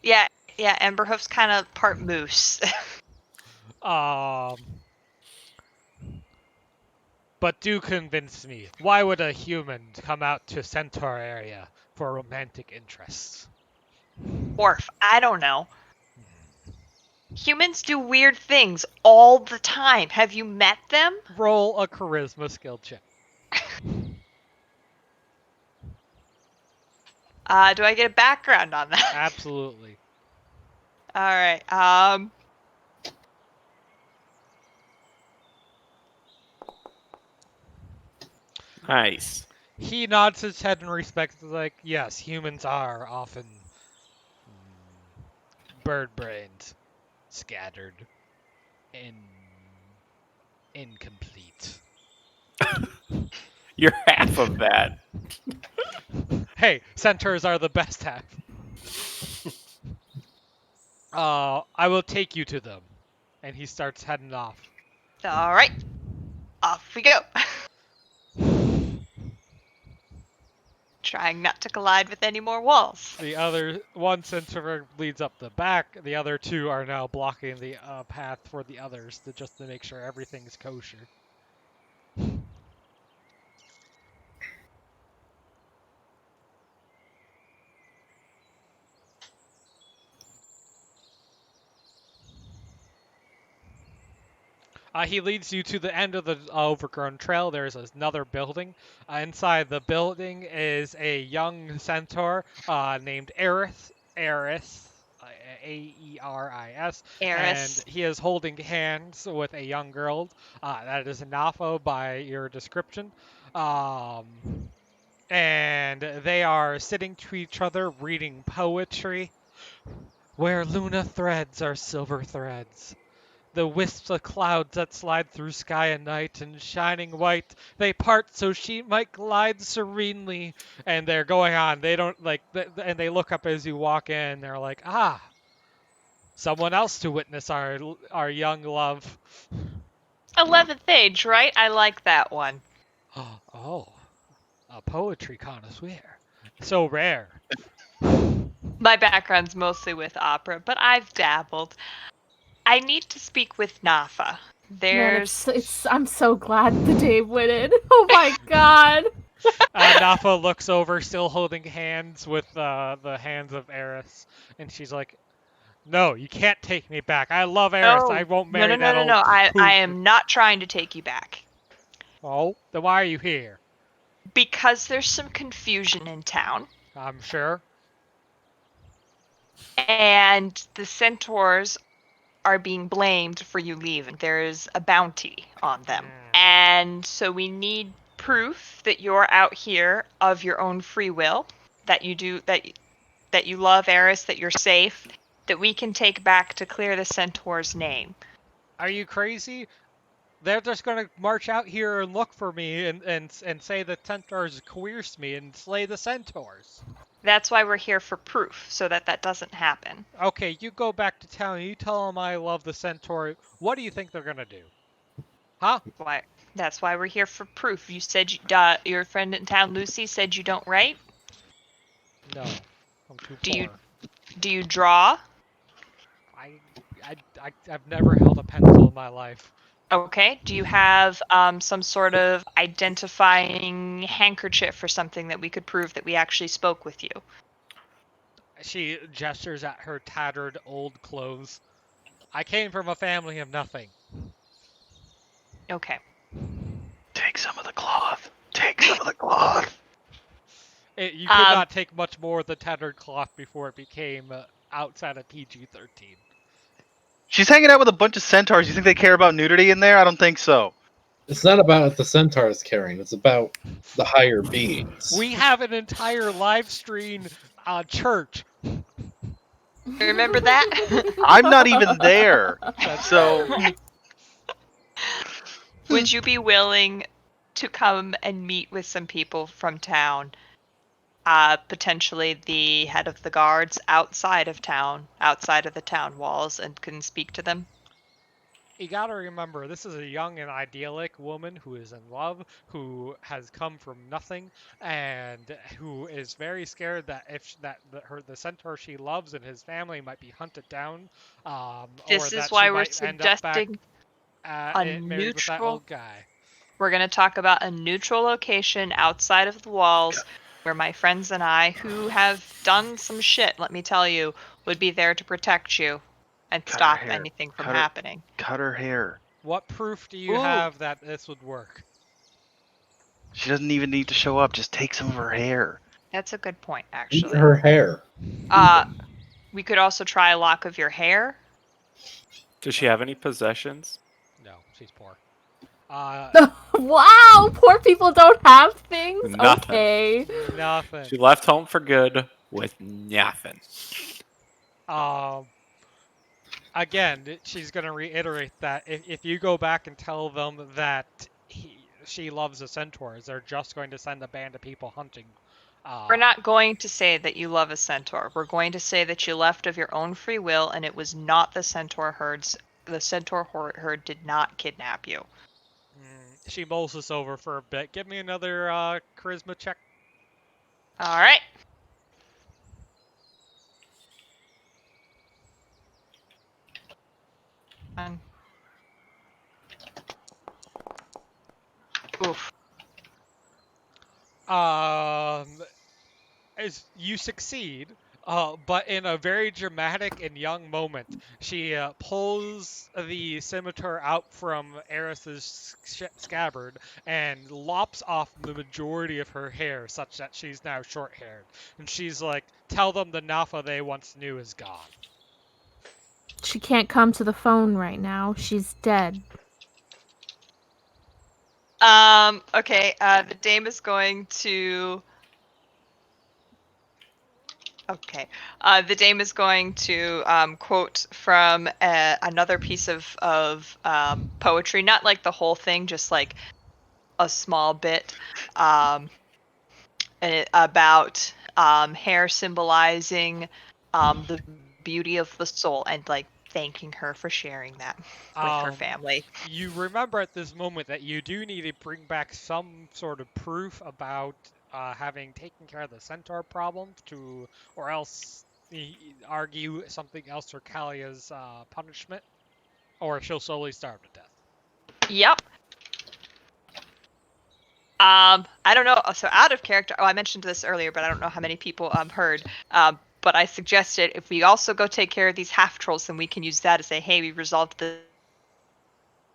Yeah, Emberhoof's kind of part moose. But do convince me. Why would a human come out to Centaur area for romantic interests? Orf, I don't know. Humans do weird things all the time. Have you met them? Roll a charisma skill check. Do I get a background on that? Absolutely. All right. Nice. He nods his head in respect, like, yes, humans are often bird-brained, scattered, and incomplete. You're half of that. Hey, centaurs are the best half. I will take you to them. And he starts heading off. All right. Off we go. Trying not to collide with any more walls. The other one centaur leads up the back. The other two are now blocking the path for the others just to make sure everything's kosher. He leads you to the end of the overgrown trail. There's another building. Inside the building is a young centaur named Aeris. Aeris. Aeris. Eris. And he is holding hands with a young girl. That is Nafo by your description. And they are sitting to each other reading poetry. Where Luna threads are silver threads. The wisps of clouds that slide through sky and night, and shining white, they part so she might glide serenely. And they're going on. They don't and they look up as you walk in. They're like, someone else to witness our young love. 11th age, right? I like that one. Oh, a poetry connoisseur. So rare. My background's mostly with opera, but I've dabbled. I need to speak with Nafa. Man, I'm so glad the day went. Oh my god. Nafa looks over, still holding hands with the hands of Eris, and she's like, "No, you can't take me back. I love Eris. I won't marry that old No. I poop." am not trying to take you back. Oh, then why are you here? Because there's some confusion in town. I'm sure. And the centaurs are being blamed for you leaving. There's a bounty on them. And so we need proof that you're out here of your own free will, that you love Eris, that you're safe, that we can take back to clear the centaur's name. Are you crazy? They're just gonna march out here and look for me and say the centaurs coerced me and slay the centaurs. That's why we're here for proof, so that doesn't happen. Okay, you go back to town and you tell them I love the centaur. What do you think they're gonna do? Huh? Why? That's why we're here for proof. You said your friend in town, Lucy, said you don't write? No, I'm too poor. Do you draw? I've never held a pencil in my life. Okay. Do you have some sort of identifying handkerchief or something that we could prove that we actually spoke with you? She gestures at her tattered old clothes. I came from a family of nothing. Okay. Take some of the cloth. Take some of the cloth. You could not take much more of the tattered cloth before it became outside of PG-13. She's hanging out with a bunch of centaurs. You think they care about nudity in there? I don't think so. It's not about the centaurs caring. It's about the higher beings. We have an entire live stream church. Remember that? I'm not even there. That's So Would you be willing to come and meet with some people from town? Potentially the head of the guards outside of town, outside of the town walls, and can speak to them? You gotta remember, this is a young and idyllic woman who is in love, who has come from nothing, and who is very scared that the centaur she loves and his family might be hunted down, or This that is she why we're might end up back suggesting a married with that neutral. old guy. We're going to talk about a neutral location outside of the walls where my friends and I, who have done some shit, let me tell you, would be there to protect you and Cut her stop hair. anything from Cut her- happening. cut her hair. What proof do you Ooh. have that this would work? She doesn't even need to show up. Just take some of her hair. That's a good point, Eat actually. her hair. We could also try a lock of your hair. Does she have any possessions? No, she's poor. Wow, poor people don't have things. Nothing. Okay. Nothing. She left home for good with nothing. Again, she's going to reiterate that if you go back and tell them that she loves the centaurs, they're just going to send a band of people hunting. We're not going to say that you love a centaur. We're going to say that you left of your own free will, and it was not the centaur herds. The centaur herd did not kidnap you. She mulls this over for a bit. Give me another charisma check. All right. Oof. As you succeed, but in a very dramatic and young moment, she pulls the scimitar out from Eris's scabbard and lops off the majority of her hair, such that she's now short-haired. And she's like, "Tell them the Nafa they once knew is gone." She can't come to the phone right now. She's dead. Okay, the dame is going to... Okay. The dame is going to quote from another piece of poetry, not like the whole thing, just like a small bit, about hair symbolizing the beauty of the soul, and like thanking her for sharing that with her family. You remember at this moment that you do need to bring back some sort of proof about having taken care of the centaur problem, or else argue something else for Kalia's punishment, or she'll slowly starve to death. Yep. I don't know. So out of character. Oh, I mentioned this earlier, but I don't know how many people heard. But I suggested if we also go take care of these half trolls, then we can use that to say, hey, we resolved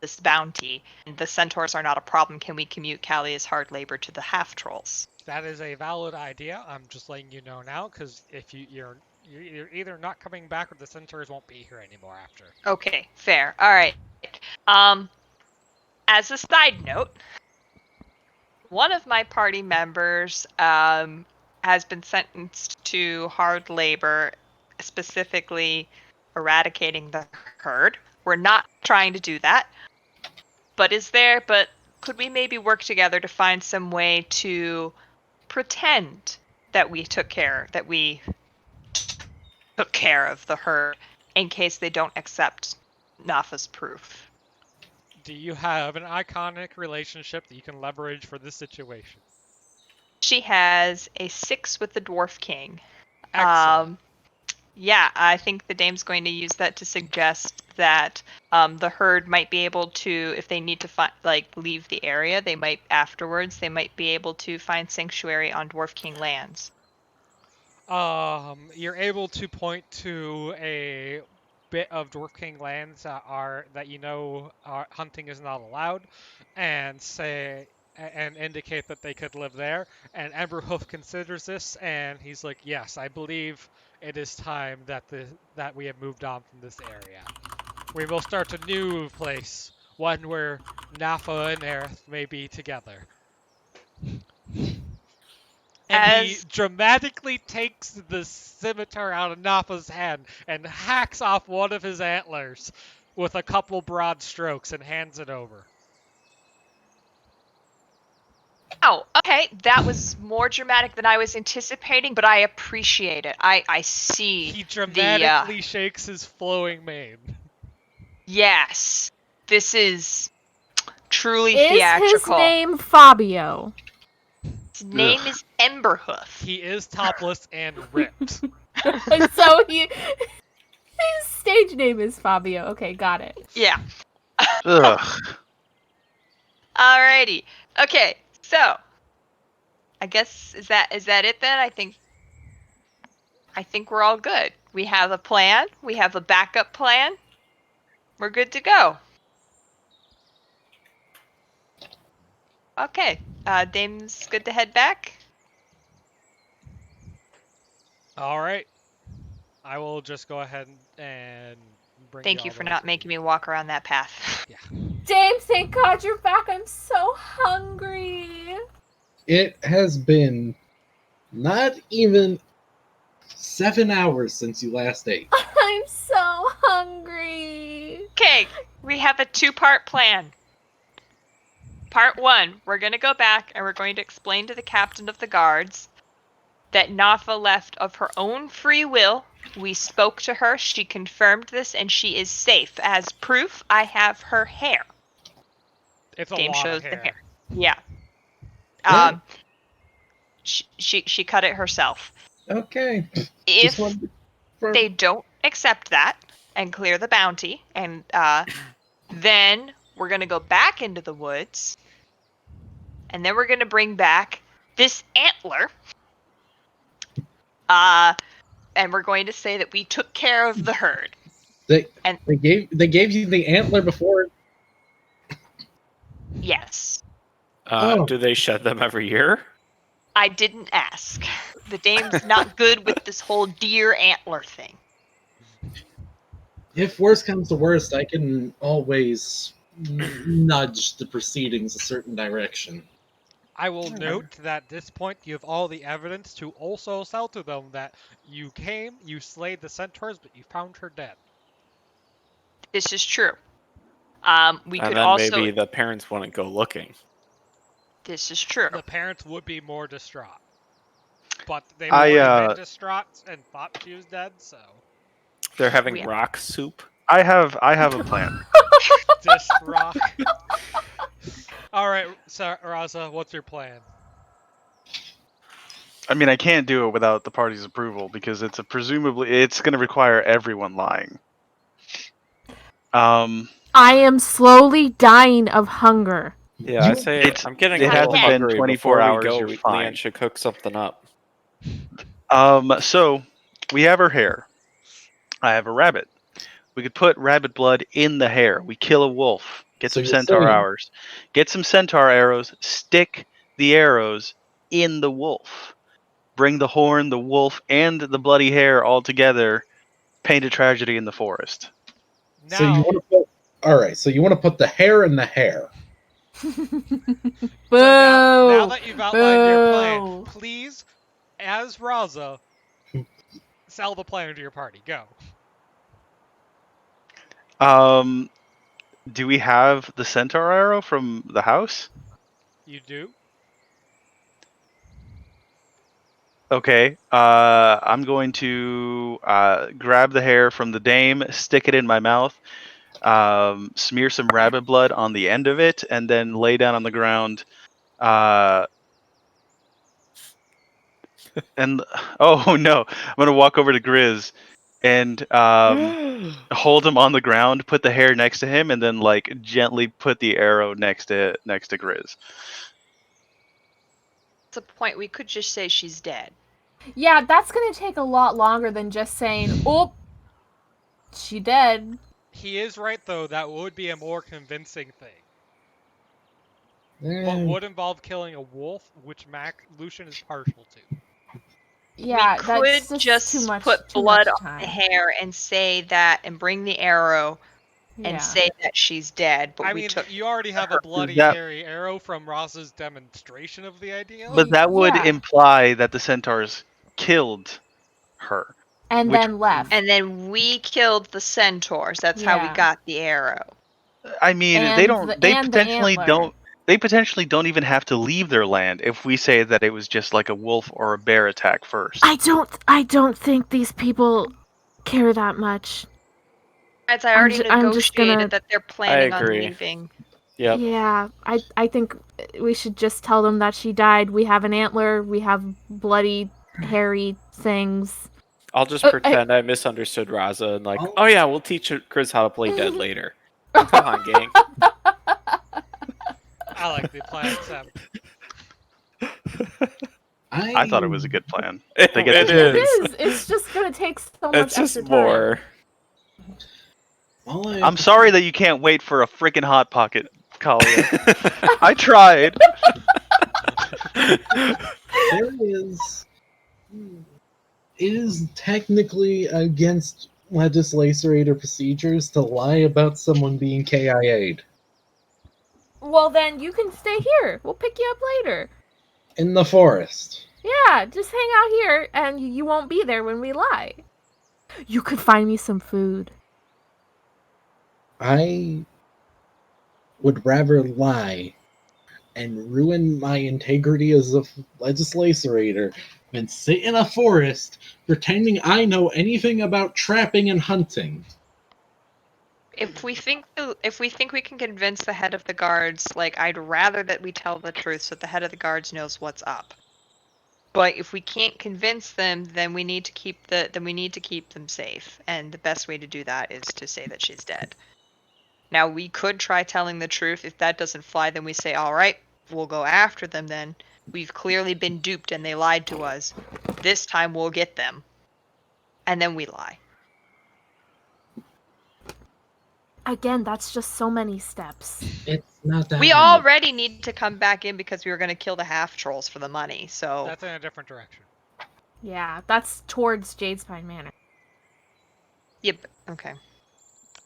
this bounty, and the centaurs are not a problem. Can we commute Kalia's hard labor to the half trolls? That is a valid idea. I'm just letting you know now, because if you're either not coming back or the centaurs won't be here anymore after. Okay, fair. All right. As a side note, one of my party members has been sentenced to hard labor, specifically eradicating the herd. We're not trying to do that. But could we maybe work together to find some way to pretend that we took care of the herd in case they don't accept Nafa's proof? Do you have an iconic relationship that you can leverage for this situation? She has a 6 with the Dwarf King. Excellent. Yeah, I think the dame's going to use that to suggest that the herd might be able to, if they need to leave the area, they might be able to find sanctuary on Dwarf King lands. You're able to point to a bit of Dwarf King lands that hunting is not allowed, and indicate that they could live there. And Emberhoof considers this, and he's like, "Yes, I believe it is time that we have moved on from this area. We will start a new place, one where Nafa and Aerith may be together." And he As dramatically takes the scimitar out of Nafa's hand and hacks off one of his antlers with a couple broad strokes and hands it over. Oh, okay, that was more dramatic than I was anticipating, but I appreciate it. I see He dramatically shakes his flowing mane. Yes, this is truly Is theatrical. his name Fabio? His name is Emberhoof. He is topless and ripped. So his stage name is Fabio. Okay, got it. Yeah. Ugh. Alrighty. Okay, so I guess is that it then? I think we're all good. We have a plan. We have a backup plan. We're good to go. Okay. Dame's good to head back. All right. I will just go ahead and bring Thank you all for those not with making you. me walk around that path. James, thank God you're back. I'm so hungry. It has been not even 7 hours since you last ate. I'm so hungry. Okay, we have a 2-part plan. Part 1, we're going to go back and we're going to explain to the captain of the guards that Nafa left of her own free will. We spoke to her, she confirmed this, and she is safe. As proof, I have her hair. It's a Dame lot shows of the hair. hair. Yeah. Yeah. She cut it herself. Okay. If wanted to- they don't accept that and clear the bounty, and then we're going to go back into the woods, and then we're going to bring back this antler, and we're going to say that we took care of the herd. They gave you the antler before. Yes. Oh. Do they shed them every year? I didn't ask. The dame's not good with this whole deer antler thing. If worst comes to worst, I can always nudge the proceedings a certain direction. I will note that at this point you have all the evidence to also sell to them that you came, you slayed the centaurs, but you found her dead. This is true. We And could then also. maybe the parents wouldn't go looking. This is true. The parents would be more distraught. But they've already been distraught and thought she was dead, so. They're having rock soup. I have a plan. Just rock. Alright, so Raza, what's your plan? I mean, I can't do it without the party's approval because it's going to require everyone lying. I am slowly dying of hunger. Yeah, I say I'm getting a little hasn't been hungry. 24 Before hours, we go, you're fine. Leanne should cook something up. So we have her hair. I have a rabbit. We could put rabbit blood in the hair. We kill a wolf. Get So some you're centaur saying- hours. Get some centaur arrows. Stick the arrows in the wolf. Bring the horn, the wolf, and the bloody hair all together. Paint a tragedy in the forest. Now, So you want to put So you want to put the hair in the hair. Boo! now that you've outlined your plan, Boo. please, as Raza, sell the plan to your party. Go. Do we have the centaur arrow from the house? You do? Okay. I'm going to grab the hair from the dame, stick it in my mouth, smear some rabbit blood on the end of it, and then lay down on the ground. And oh no, I'm gonna walk over to Grizz and hold him on the ground, put the hair next to him, and then like gently put the arrow next to Grizz. That's a point. We could just say she's dead. Yeah, that's gonna take a lot longer than just saying, "Oh, she dead." He is right, though. That would be a more convincing thing. But would involve killing a wolf, which Lucian is partial to. Yeah, we that's could just too much. put too blood much on time. the hair and say that, and bring the arrow Yeah. and say that she's dead. But I we mean, took. you already have a bloody, That- hairy arrow from Ross's demonstration of the idea. But that would Yeah. imply that the centaurs killed her. and which- then left. And then we killed the centaurs. That's how we Yeah. got the arrow. I mean, And they don't. the- They and the potentially antler. don't. They potentially don't even have to leave their land if we say that it was just like a wolf or a bear attack first. I don't think these people care that much. As I already I'm just negotiated gonna- that they're planning on agree. leaving. Yep. Yeah, I think we should just tell them that she died. We have an antler. We have bloody, hairy things. I'll just I- pretend I misunderstood Raza and like, Oh. oh yeah, we'll teach Chris how to play dead later. Come on, gang. I like the plan, Sam. I thought it was a good plan. It They get It to- is. It's just gonna take so much It's just extra time. more. I'm sorry that you can't wait for a freaking hot pocket, Kalia. I tried. There is. It is technically against legislator procedures to lie about someone being KIA'd. Well, then you can stay here. We'll pick you up later. In the forest. Yeah, just hang out here, and you won't be there when we lie. You could find me some food. I would rather lie and ruin my integrity as a legislator than sit in a forest pretending I know anything about trapping and hunting. If we think we can convince the head of the guards, like, I'd rather that we tell the truth so the head of the guards knows what's up. But if we can't convince them, then we need to keep them safe, and the best way to do that is to say that she's dead. Now, we could try telling the truth. If that doesn't fly, then we say, all right, we'll go after them then. We've clearly been duped and they lied to us. This time we'll get them. And then we lie. Again, that's just so many steps. It's not that We many. already need to come back in because we were going to kill the half-trolls for the money, so... That's in a different direction. Yeah, that's towards Jadespine Manor. Yep, okay.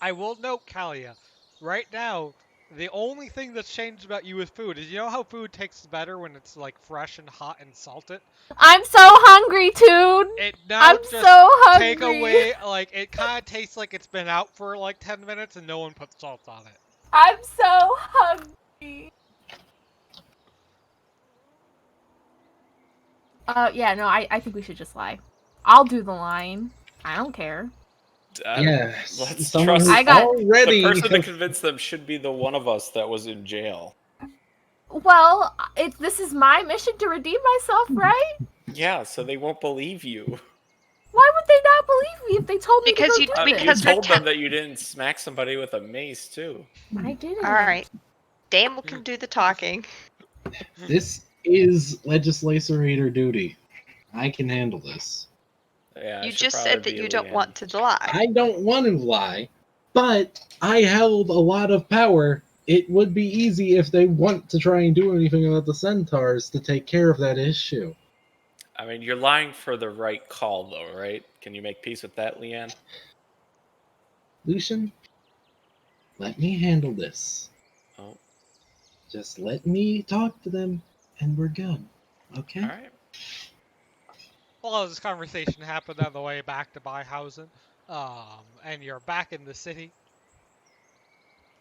I will note, Kalia, right now, the only thing that's changed about you with food is, you know how food tastes better when it's like fresh and hot and salted? I'm so hungry, Toon! It now I'm just so hungry! take away, like, it kind of tastes like it's been out for like 10 minutes and no one put salt on it. I'm so hungry! Yeah, no, I think we should just lie. I'll do the lying. I don't care. Yes. Let's Someone trust who's I got- already the person that convinced them should be the one of us that was in jail. Well, this is my mission to redeem myself, right? Yeah, so they won't believe you. Why would they not believe me if they told me Because to you- go do You this? because- told them that you didn't smack somebody with a mace too. I didn't. Alright. Dame can do the talking. This is legislator duty. I can handle this. Yeah, You it should just probably said that be you don't Leanne. want to lie. I don't want to lie, but I held a lot of power. It would be easy if they want to try and do anything about the centaurs to take care of that issue. I mean, you're lying for the right call, though, right? Can you make peace with that, Leanne? Lucian, let me handle this. Oh, Just let me talk to them, and we're good. Okay? all right. Well, this conversation happened on the way back to Beihausen, and you're back in the city,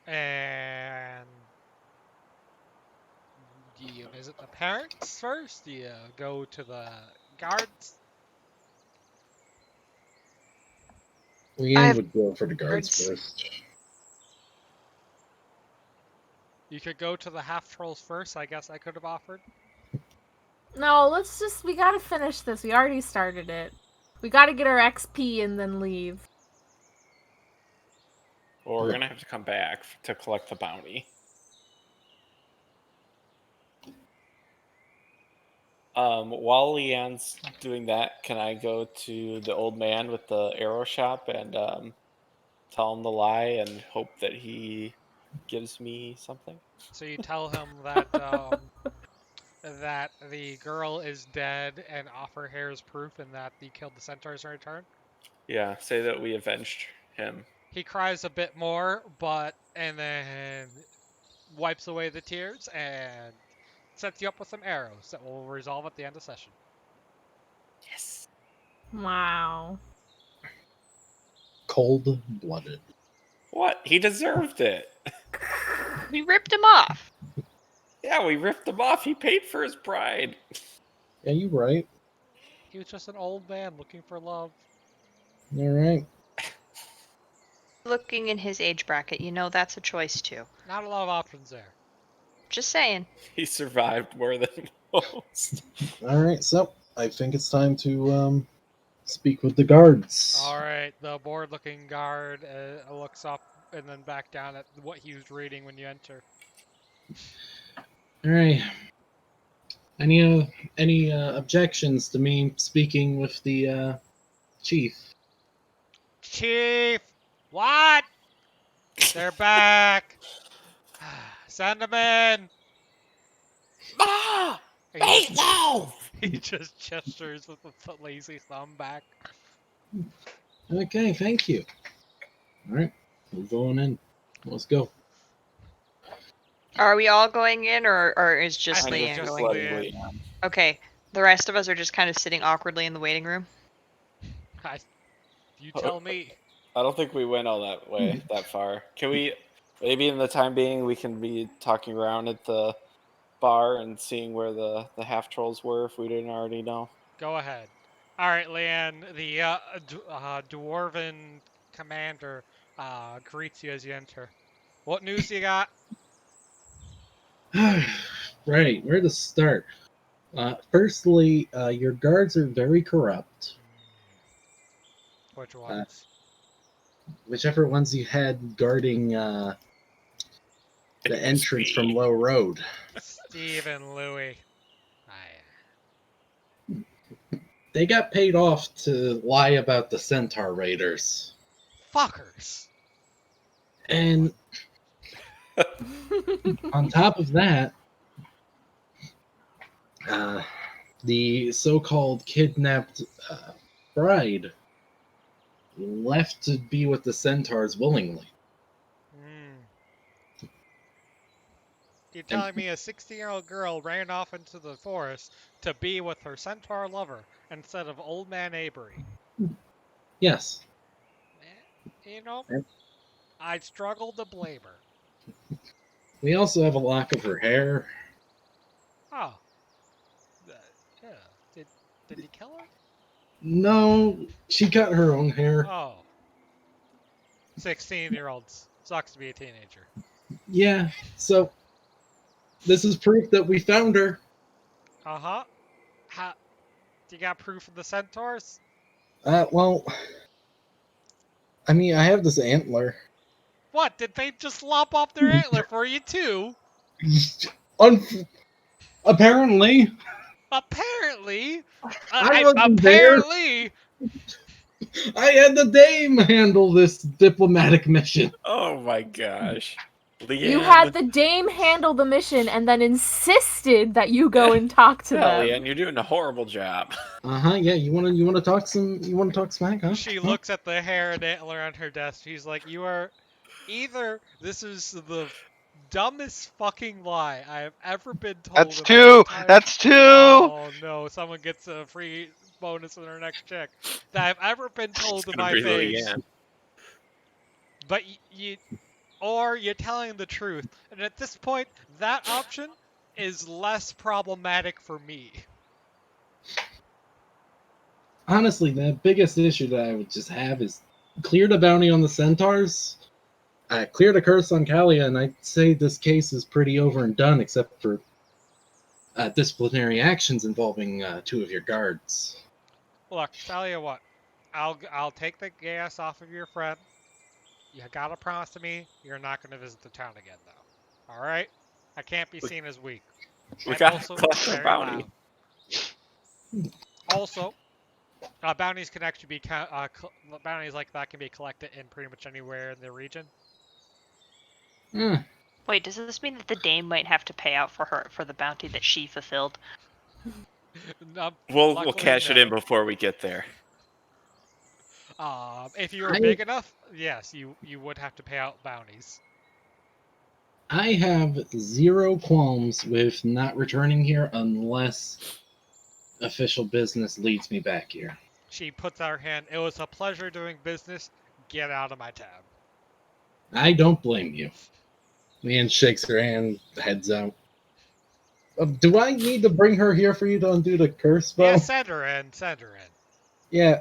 and do you visit the parents first? Do you go to the guards? Leanne would go for the guards Guards. first. You could go to the half-trolls first, I guess I could have offered. No, we gotta finish this. We already started it. We gotta get our XP and then leave. Well, we're gonna have to come back to collect the bounty. While Leanne's doing that, can I go to the old man with the arrow shop and tell him the lie and hope that he gives me something? So you tell him that that the girl is dead and offer hair as proof, and that you killed the centaurs in return. Yeah, say that we avenged him. He cries a bit more, and then wipes away the tears and sets you up with some arrows that will resolve at the end of session. Yes. Wow. Cold-blooded. What? He deserved it. We ripped him off. Yeah, we ripped him off. He paid for his bride. Yeah, you right. He was just an old man looking for love. You're right. Looking in his age bracket, that's a choice too. Not a lot of options there. Just saying. He survived more than most. All right, so I think it's time to speak with the guards. All right, the bored-looking guard looks up and then back down at what he was reading when you enter. All right. Any objections to me speaking with the chief? Chief! What? They're back! Send them in! Ah! He, No! he just gestures with a lazy thumb back. Okay, thank you. All right, we're going in. Let's go. Are we all going in, or is just I think Leanne just going? Leanne. Okay. The rest of us are just kind of sitting awkwardly in the waiting room. You tell me. I don't think we went all that way, that far. Can we, maybe in the time being, we can be talking around at the bar and seeing where the half-trolls were if we didn't already know? Go ahead. All right, Leanne, the dwarven commander greets you as you enter. What news you got? Right, where to start? Firstly, your guards are very corrupt. Which ones? Whichever ones you had guarding the entrance from Low Road. Steve and Louie. They got paid off to lie about the Centaur Raiders. Fuckers. And on top of that, the so-called kidnapped bride left to be with the Centaurs willingly. You're telling me a 16-year-old girl ran off into the forest to be with her centaur lover instead of old man Avery? Yes. You know, I struggle to blame her. We also have a lock of her hair. Oh. Yeah. Did you kill her? No, she cut her own hair. Oh. 16-year-olds. Sucks to be a teenager. Yeah, so this is proof that we found her. Uh-huh. You got proof of the centaurs? Well, I mean, I have this antler. What? Did they just lop off their antler for you too? Apparently. Apparently. I wasn't there. Apparently. I had the dame handle this diplomatic mission. Oh my gosh. Leanne. You had the dame handle the mission and then insisted that you go and talk to them. Leanne, you're doing a horrible job. Yeah, you wanna talk smack, huh? She looks at the hair and antler on her desk. She's like, you are either this is the dumbest fucking lie I have ever been told. That's two! That's two! Oh no, someone gets a free bonus in their next check. That I've ever been told to my face. But or you're telling the truth. And at this point, that option is less problematic for me. Honestly, the biggest issue that I would just have is clear the bounty on the Centaurs, clear the curse on Kalia, and I'd say this case is pretty over and done, except for disciplinary actions involving two of your guards. Look, tell you what. I'll take the gas off of your friend. You gotta promise to me you're not gonna visit the town again, though. All right? I can't be seen as weak. We And gotta also collect our very bounty. loud. Also, bounties can actually be bounties like that can be collected in pretty much anywhere in the region. Wait, does this mean that the dame might have to pay out for the bounty that she fulfilled? We'll Luckily, cash it no. in before we get there. If you were big enough, yes, you would have to pay out bounties. I have zero qualms with not returning here unless official business leads me back here. She puts out her hand. It was a pleasure doing business. Get out of my town. I don't blame you. Man shakes her hand, heads out. Do I need to bring her here for you to undo the curse spell? Yeah, send her in. Send her in. Yeah.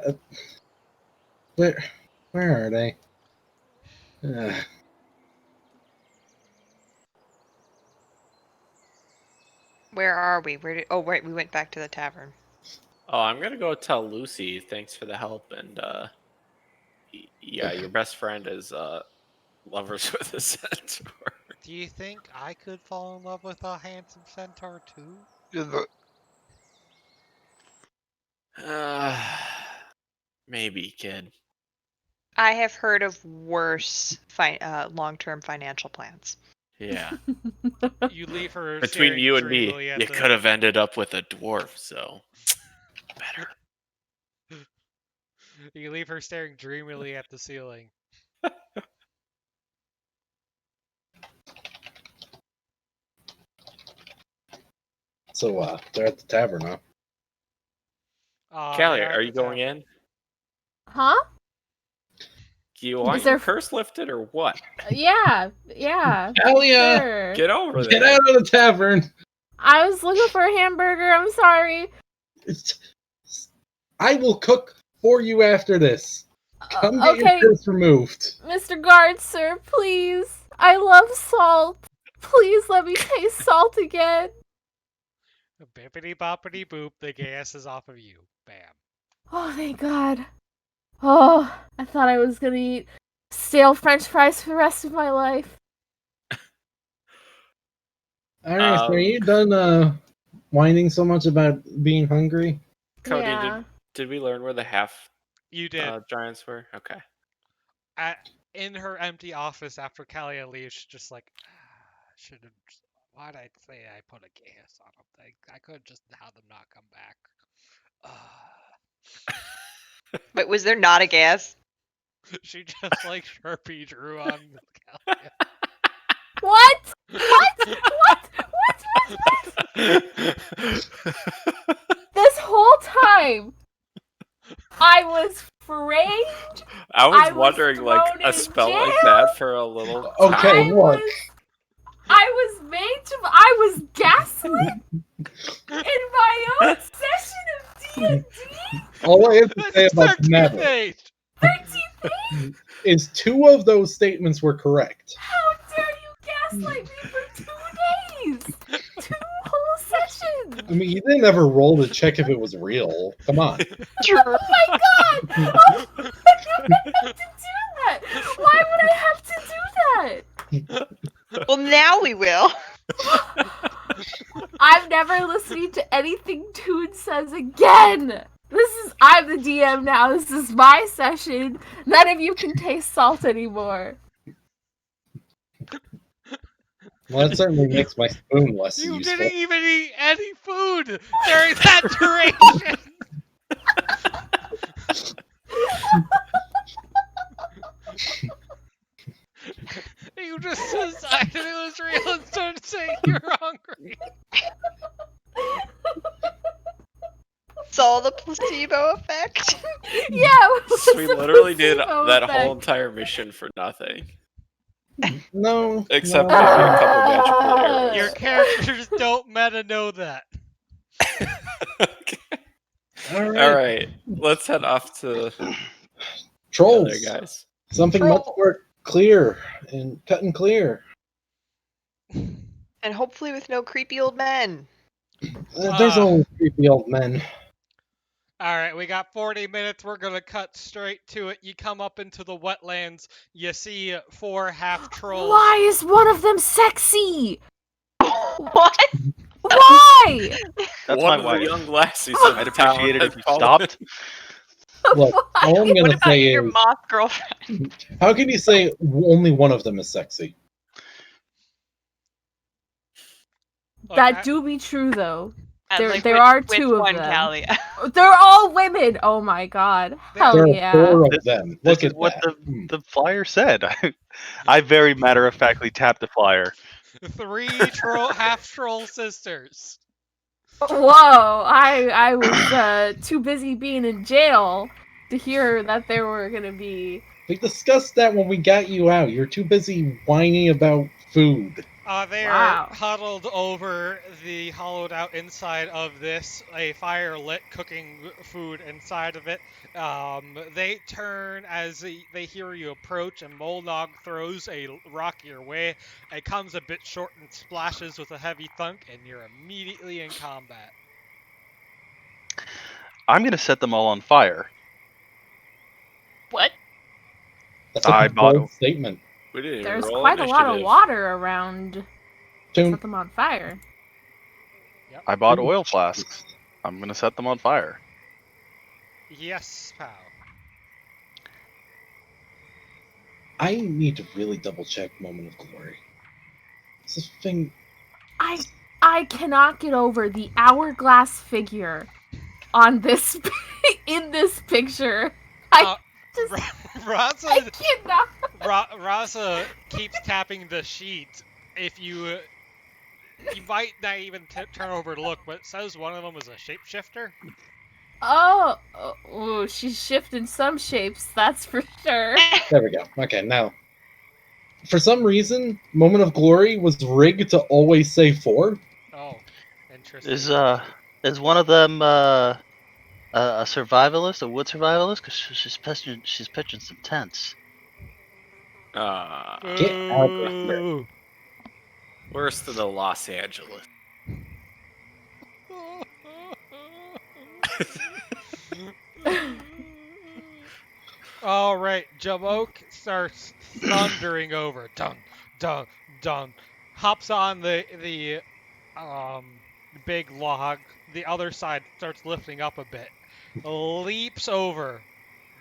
Where are they? Where are we? Oh, right, we went back to the tavern. Oh, I'm gonna go tell Lucy thanks for the help, and yeah, your best friend is lovers with a centaur. Do you think I could fall in love with a handsome centaur too? Maybe, kid. I have heard of worse long-term financial plans. Yeah. You leave her Between staring you and me, dreamily at you the- could have ended up with a dwarf, so better. You leave her staring dreamily at the ceiling. So, they're at the tavern, huh? Callie, They are at you the going tavern. in? Huh? Do you want there your f- curse lifted or what? Yeah. Hell yeah! Sure. Get over Get there. out of the tavern! I was looking for a hamburger. I'm sorry. I will cook for you after this. Come get Okay, your curse removed. Mr. Guard, sir, please. I love salt. Please let me taste salt again. Bippity boppity boop, the gas is off of you. Bam. Oh, thank God. Oh, I thought I was gonna eat stale French fries for the rest of my life. Alright, so are you done whining so much about being hungry? Cody, Yeah. did we learn where the half You did. giants were? Okay. In her empty office after Kalia leaves, she's just like, should have. Why'd I say I put a gas on them? I could have just had them not come back. But was there not a gas? She just like Sharpie drew on Kalia. What? This whole time, I was framed. I was was wondering, like, thrown a in spell like jail. that for a little Okay, look. I was gaslit in my own session of D&D. All I have to say about That's Never 13th. 13th? is 2 of those statements were correct. How dare you gaslight me for 2 days? 2 whole sessions. I mean, you didn't ever roll to check if it was real. Come on. Oh my God! Oh, why would I have to do that? Why would I have to do that? Well, now we will. I'm never listening to anything Toon says again. I'm the DM now. This is my session. None of you can taste salt anymore. Well, that certainly makes my spoon less You useful. didn't even eat any food during that duration. You just decided it was real and started saying you're hungry. It's all the placebo effect. Yeah, it was We a literally did placebo that effect. whole entire mission for nothing. No. Except no. maybe a couple magical arrows. Your characters don't meta know that. Okay. Alright, let's head off to the Trolls. other guys. Something much more clear and cut and clear. And hopefully with no creepy old men. There's only creepy old men. All right, we got 40 minutes. We're going to cut straight to it. You come up into the wetlands. You see 4 half trolls. Why is one of them sexy? What? Why? That's One my of wife. the young lassies of I'd the town appreciate it has if you fallen- stopped. Look, all I'm What gonna about say your is, moth girlfriend? how can you say only one of them is sexy? Look, That do be true though. There Like, there are which 2 of one, them. Callie? They're all women. Oh my god. Hell There are yeah. 4 of This- them. This Look is at what that. the flyer said. I very matter-of-factly tapped the flyer. 3 half troll sisters. Whoa, I was too busy being in jail to hear that there were gonna be. We discussed that when we got you out. You're too busy whining about food. They Wow. are huddled over the hollowed out inside of this, a fire lit, cooking food inside of it. They turn as they hear you approach, and Molnog throws a rock your way. It comes a bit short and splashes with a heavy thunk, and you're immediately in combat. I'm gonna set them all on fire. What? That's I a bought bold statement. We didn't even There's roll quite a lot of initiative. water around to Toon, set them on fire. I bought oil flasks. I'm gonna set them on fire. Yes, pal. I need to really double check Moment of Glory. This thing. I cannot get over the hourglass figure on this in this picture. I Raza, cannot. Raza keeps tapping the sheet. If you might not even turn over to look, but it says one of them is a shapeshifter. Oh, she's shifting some shapes, that's for sure. There we go. Okay, now. For some reason, Moment of Glory was rigged to always say 4. Oh, interesting. Is one of them a survivalist, a wood survivalist? Because she's pitching some tents. Get out of here. Boo. Worse than the Los Angeles. All right, Jamoke starts thundering over. Dun, dun, dun. Hops on the big log. The other side starts lifting up a bit. Leaps over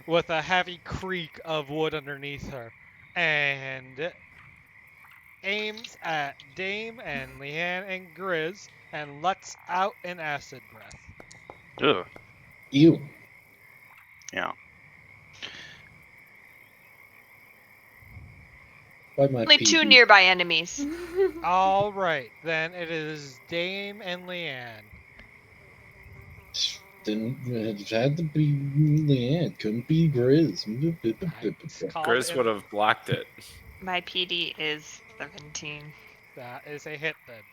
with a heavy creak of wood underneath her, and aims at Dame and Leanne and Grizz and lets out an acid breath. Ugh. You. Yeah. By my Only 2 PB. nearby enemies. All right, then it is Dame and Leanne. Didn't it had to be Leanne, couldn't be Grizz. Grizz would have blocked it. My PD is 17. That is a hit then.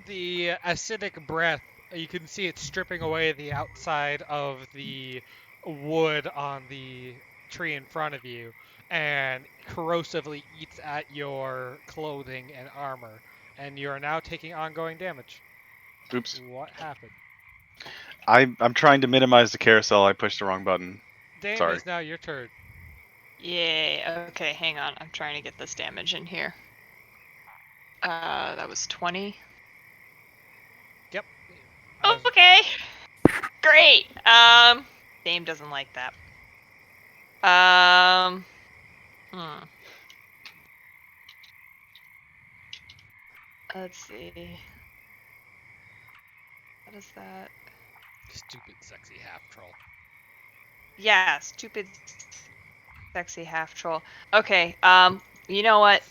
The acidic breath, you can see it stripping away the outside of the wood on the tree in front of you, and corrosively eats at your clothing and armor, and you are now taking ongoing damage. Oops. What happened? I'm trying to minimize the carousel. I pushed the wrong button. Dame, Sorry. it's now your turn. Yay. Okay, hang on. I'm trying to get this damage in here. That was 20. Yep. Oh, okay. Great. Dame doesn't like that. Let's see. What is that? Stupid, sexy half troll. Yeah, stupid, sexy half troll. Okay. You know what?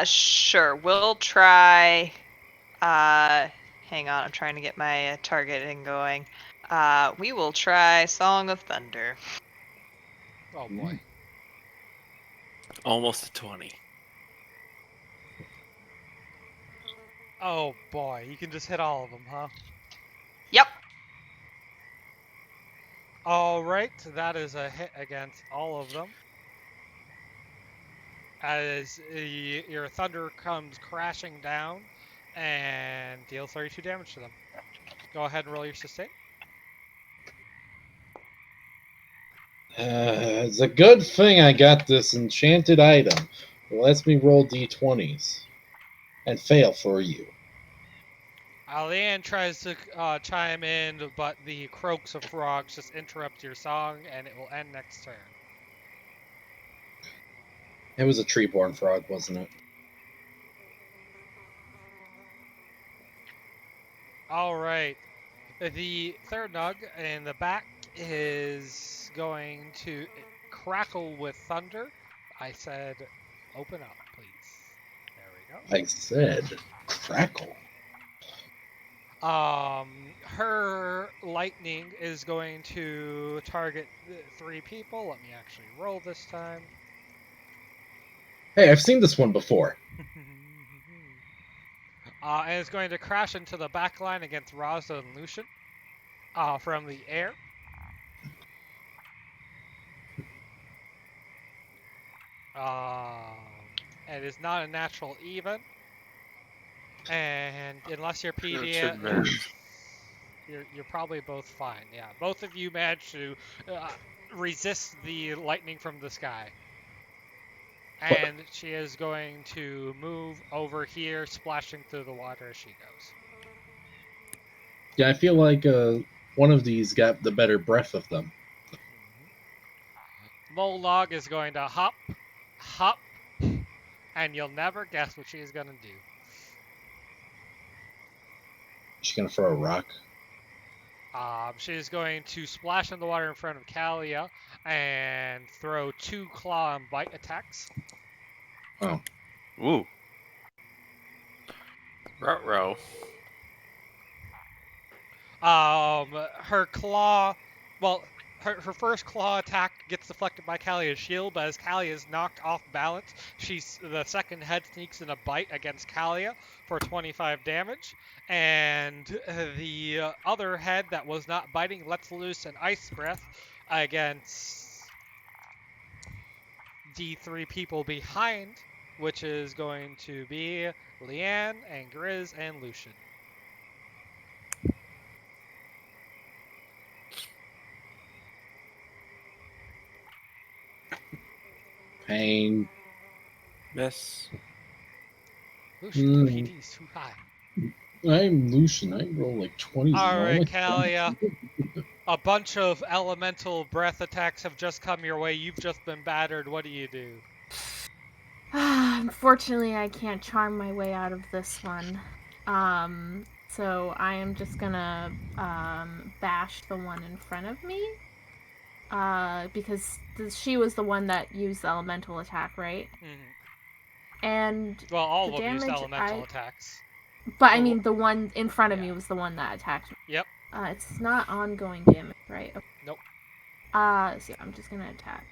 Sure. We'll try. Hang on. I'm trying to get my targeting going. We will try Song of Thunder. Oh boy. Almost a 20. Oh boy, you can just hit all of them, huh? Yep. All right, that is a hit against all of them. As your thunder comes crashing down and deals 32 damage to them. Go ahead and roll your sustain. It's a good thing I got this enchanted item. It lets me roll d20s. And fail for you. Leanne tries to chime in, but the croaks of frogs just interrupt your song, and it will end next turn. It was a tree-born frog, wasn't it? All right. The third nug in the back is going to crackle with thunder. I said, open up, please. There we I said crackle. go. Her lightning is going to target 3 people. Let me actually roll this time. Hey, I've seen this one before. And it's going to crash into the back line against Raza and Lucian from the air. It is not a natural even. And unless you're PD, you're probably both fine. Yeah, both of you managed to resist the lightning from the sky. And she is going to move over here, splashing through the water as she goes. Yeah, I feel like one of these got the better breath of them. Molog is going to hop, and you'll never guess what she's going to do. She's gonna throw a rock. She's going to splash in the water in front of Kalia and throw 2 claw and bite attacks. Oh. Ooh. Ruh-roh. Her claw, well, her first claw attack gets deflected by Kalia's shield, but as Kalia is knocked off balance, the second head sneaks in a bite against Kalia for 25 damage, and the other head that was not biting lets loose an ice breath against D3 people behind, which is going to be Leanne and Grizz and Lucian. Pain. Miss. Lucian, PD's too high. I'm Lucian. I roll like 20s. All right, Kalia. A bunch of elemental breath attacks have just come your way. You've just been battered. What do you do? Unfortunately, I can't charm my way out of this one. So I am just gonna bash the one in front of me. Because she was the one that used the elemental attack, right? Mm-hmm. And well, all the of them used damage elemental attacks. But I mean, the one in front of me was the one that attacked me. Yep. It's not ongoing damage, right? Okay. Nope. So I'm just gonna attack.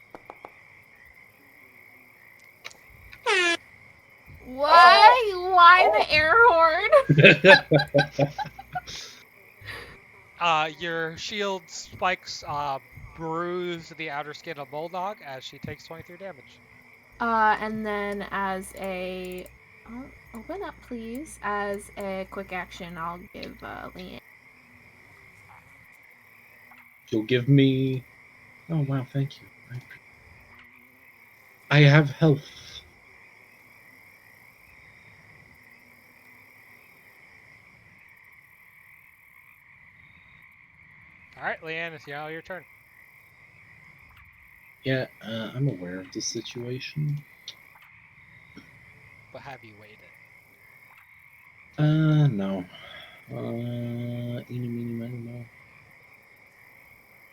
Why? Oh. Why the air horn? Your shield spikes bruise the outer skin of Moldog as she takes 23 damage. And then as a... Oh, open up, please. As a quick action, I'll give Leanne. You'll give me... Oh, wow, thank you. I have health. Alright, Leanne, it's now your turn. Yeah, I'm aware of the situation. But have you waited? No. Eeny, meeny, miny, mo.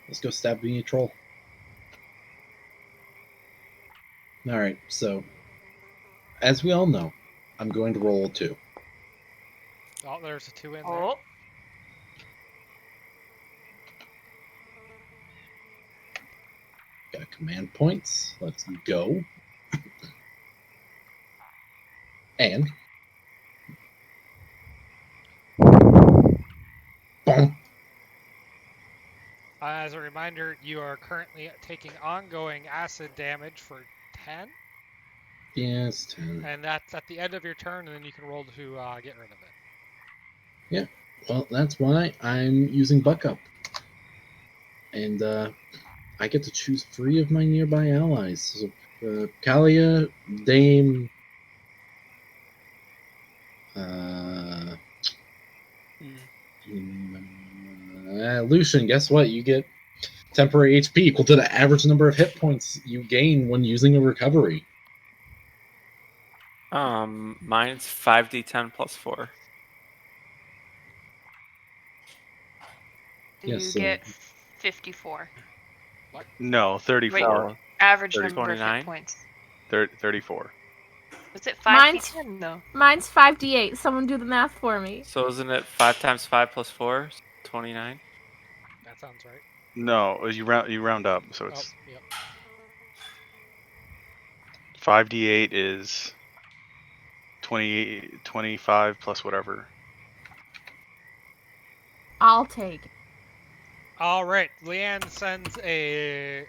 Let's go stab being a troll. Alright, so... As we all know, I'm going to roll a 2. Oh, there's a 2 in there. Oh. Got command points. Let's go. And... Boom. As a reminder, you are currently taking ongoing acid damage for 10. Yes, 10. And that's at the end of your turn, and then you can roll to get rid of it. Yeah, well, that's why I'm using Buck Up. And, I get to choose 3 of my nearby allies. So, Kalia, Dame, Lucian. Guess what? You get temporary HP equal to the average number of hit points you gain when using a recovery. Mine's 5d10 plus 4. You Yes, get 54. No, 34. Oh, Average 30, number of hit 29? points. 34. Was it Mine's- 5d10 though? Mine's 5d8. Someone do the math for me. So isn't it 5 times 5 plus 4? 29? That sounds right. No, you round up, so Oh, it's yep. 5d8 is 25 plus whatever. I'll take it. All right. Leanne sends a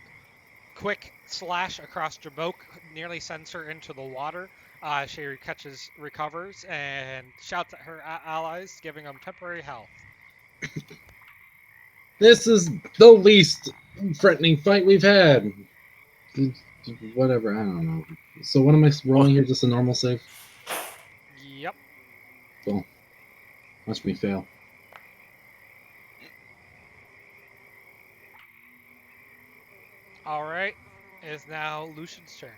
quick slash across Jabok, nearly sends her into the water. She recovers, and shouts at her allies, giving them temporary health. this is the least threatening fight we've had. Whatever, I don't know. So what am I rolling here? Just a normal save? Yep. Cool. Watch me fail. All right. It is now Lucian's turn.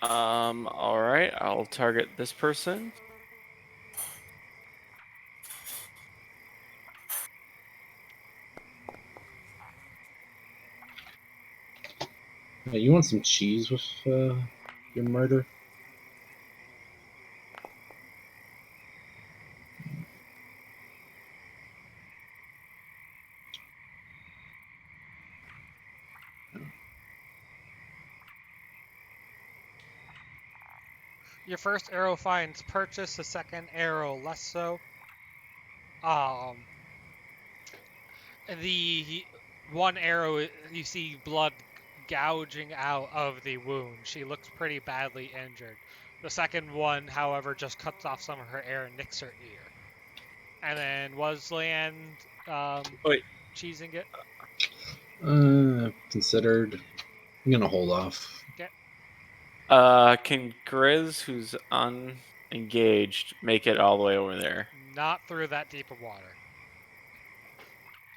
All right. I'll target this person. Hey, you want some cheese with your murder? Your first arrow finds purchase. The second arrow less so. The one arrow, you see blood gouging out of the wound. She looks pretty badly injured. The second one, however, just cuts off some of her hair and nicks her ear. And then was Leanne Wait. cheesing it? Considered. I'm gonna hold off. Can Grizz, who's unengaged, make it all the way over there? Not through that deep of water.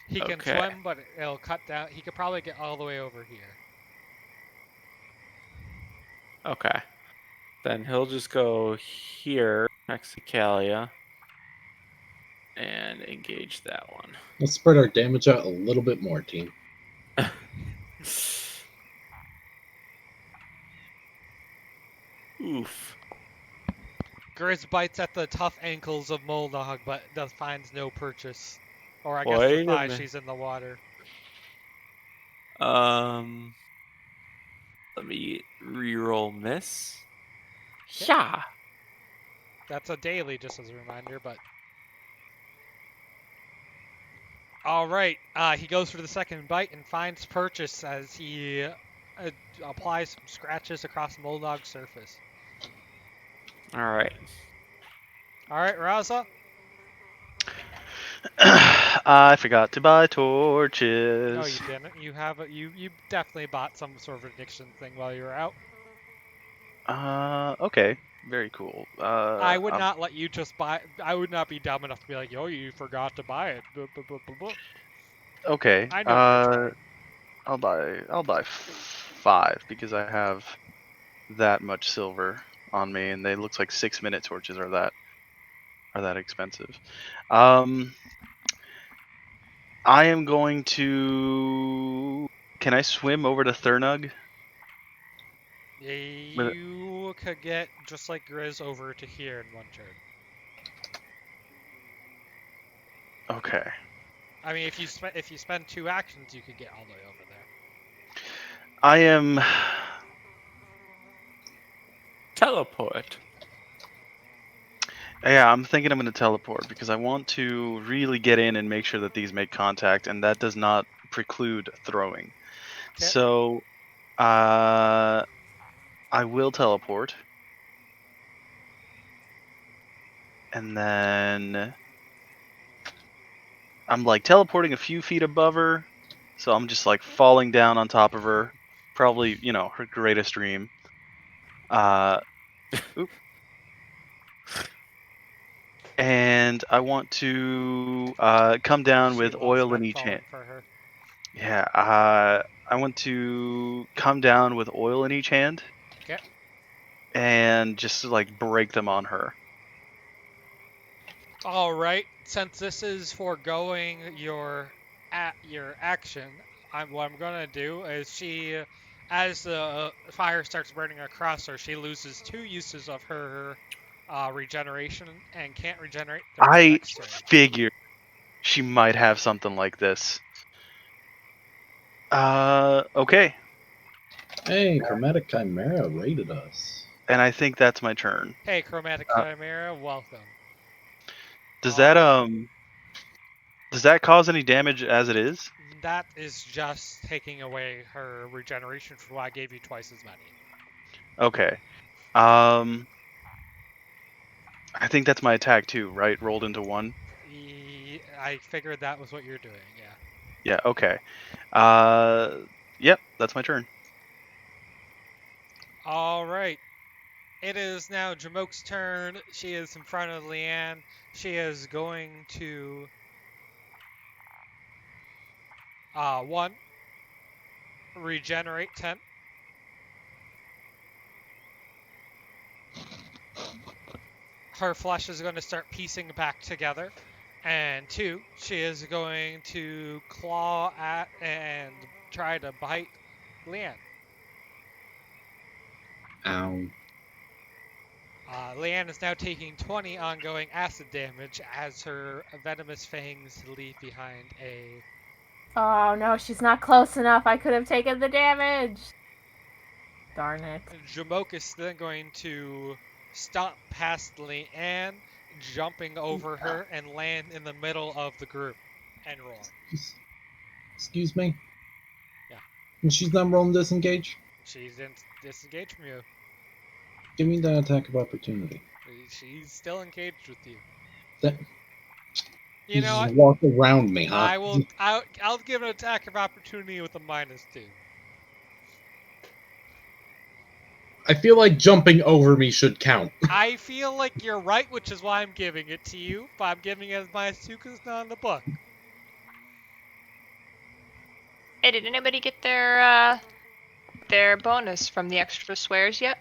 He can Okay. swim, but it'll cut down. He could probably get all the way over here. Okay. Then he'll just go here next to Kalia and engage that one. Let's spread our damage out a little bit more, team. Oof. Grizz bites at the tough ankles of Moldog, but finds no purchase. Or I guess Wait the a thigh, minute. she's in the water. Let me reroll miss. Okay. Yeah. That's a daily, just as a reminder, but... Alright, he goes for the second bite and finds purchase as he applies some scratches across Moldog's surface. All right. Alright, Raza? I forgot to buy torches. No, you didn't. You definitely bought some sort of addiction thing while you were out. Okay. Very cool. I would not let you just buy... I would not be dumb enough to be like, yo, you forgot to buy it. Blah, blah, blah, blah, blah. Okay. I know you're trying. I'll buy 5 because I have that much silver on me, and they looks like 6-minute torches are that expensive. I am going to. Can I swim over to Thurnug? You could get, just like Grizz, over to here in one turn. Okay. I mean, if you spend 2 actions, you could get all the way over there. I am. Teleport. Yeah, I'm thinking I'm going to teleport because I want to really get in and make sure that these make contact, and that does not preclude throwing. Okay. So, I will teleport. And then I'm like teleporting a few feet above her, so I'm just like falling down on top of her. Probably, her greatest dream. Oop. And I want to come down She with loves oil in men each falling hand. for her. Yeah, I want to come down with oil in each hand. Okay. And just like break them on her. All right. Since this is foregoing your action, what I'm gonna do is as the fire starts burning across her, she loses 2 uses of her regeneration and can't regenerate the rest of I next turn. figured she might have something like this. Okay. Hey, Chromatic Chimera raided us. And I think that's my turn. Hey, Chromatic Uh, Chimera, welcome. Does Uh, that cause any damage as it is? That is just taking away her regeneration, for why I gave you twice as many. Okay. I think that's my attack too, right? Rolled into 1. I figured that was what you're doing, yeah. Yeah, okay. Yep, that's my turn. All right. It is now Jamoke's turn. She is in front of Leanne. She is going to 1 regenerate 10. Her flesh is going to start piecing back together. And 2, she is going to claw at and try to bite Leanne. Ow. Leanne is now taking 20 ongoing acid damage as her venomous fangs leave behind a... Oh no, she's not close enough. I could have taken the damage. Darn it. Jamoke is then going to stomp past Leanne, jumping over her and land in the middle of the group and roar. Excuse me? Yeah. And she's not rolling disengage? She's disengaged from you. Give me that attack of opportunity. She's still engaged with you. That You know what? just walk around me, huh? I'll give an attack of opportunity with a -2. I feel like jumping over me should count. I feel like you're right, which is why I'm giving it to you, but I'm giving it as -2 because it's not in the book. Hey, did anybody get their bonus from the extra swears yet?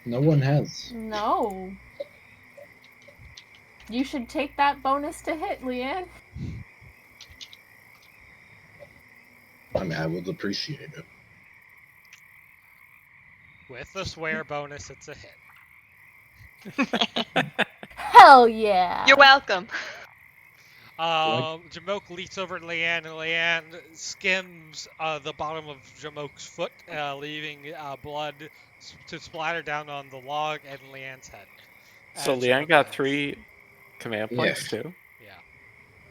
No one has. No. You should take that bonus to hit, Leanne. I mean, I would appreciate it. With the swear bonus, it's a hit. Hell yeah. You're welcome. Jamoke leaps over to Leanne, and Leanne skims the bottom of Jamoke's foot, leaving blood to splatter down on the log and Leanne's head. So As Leanne Jamoke got lands. 3 command points too? Yeah.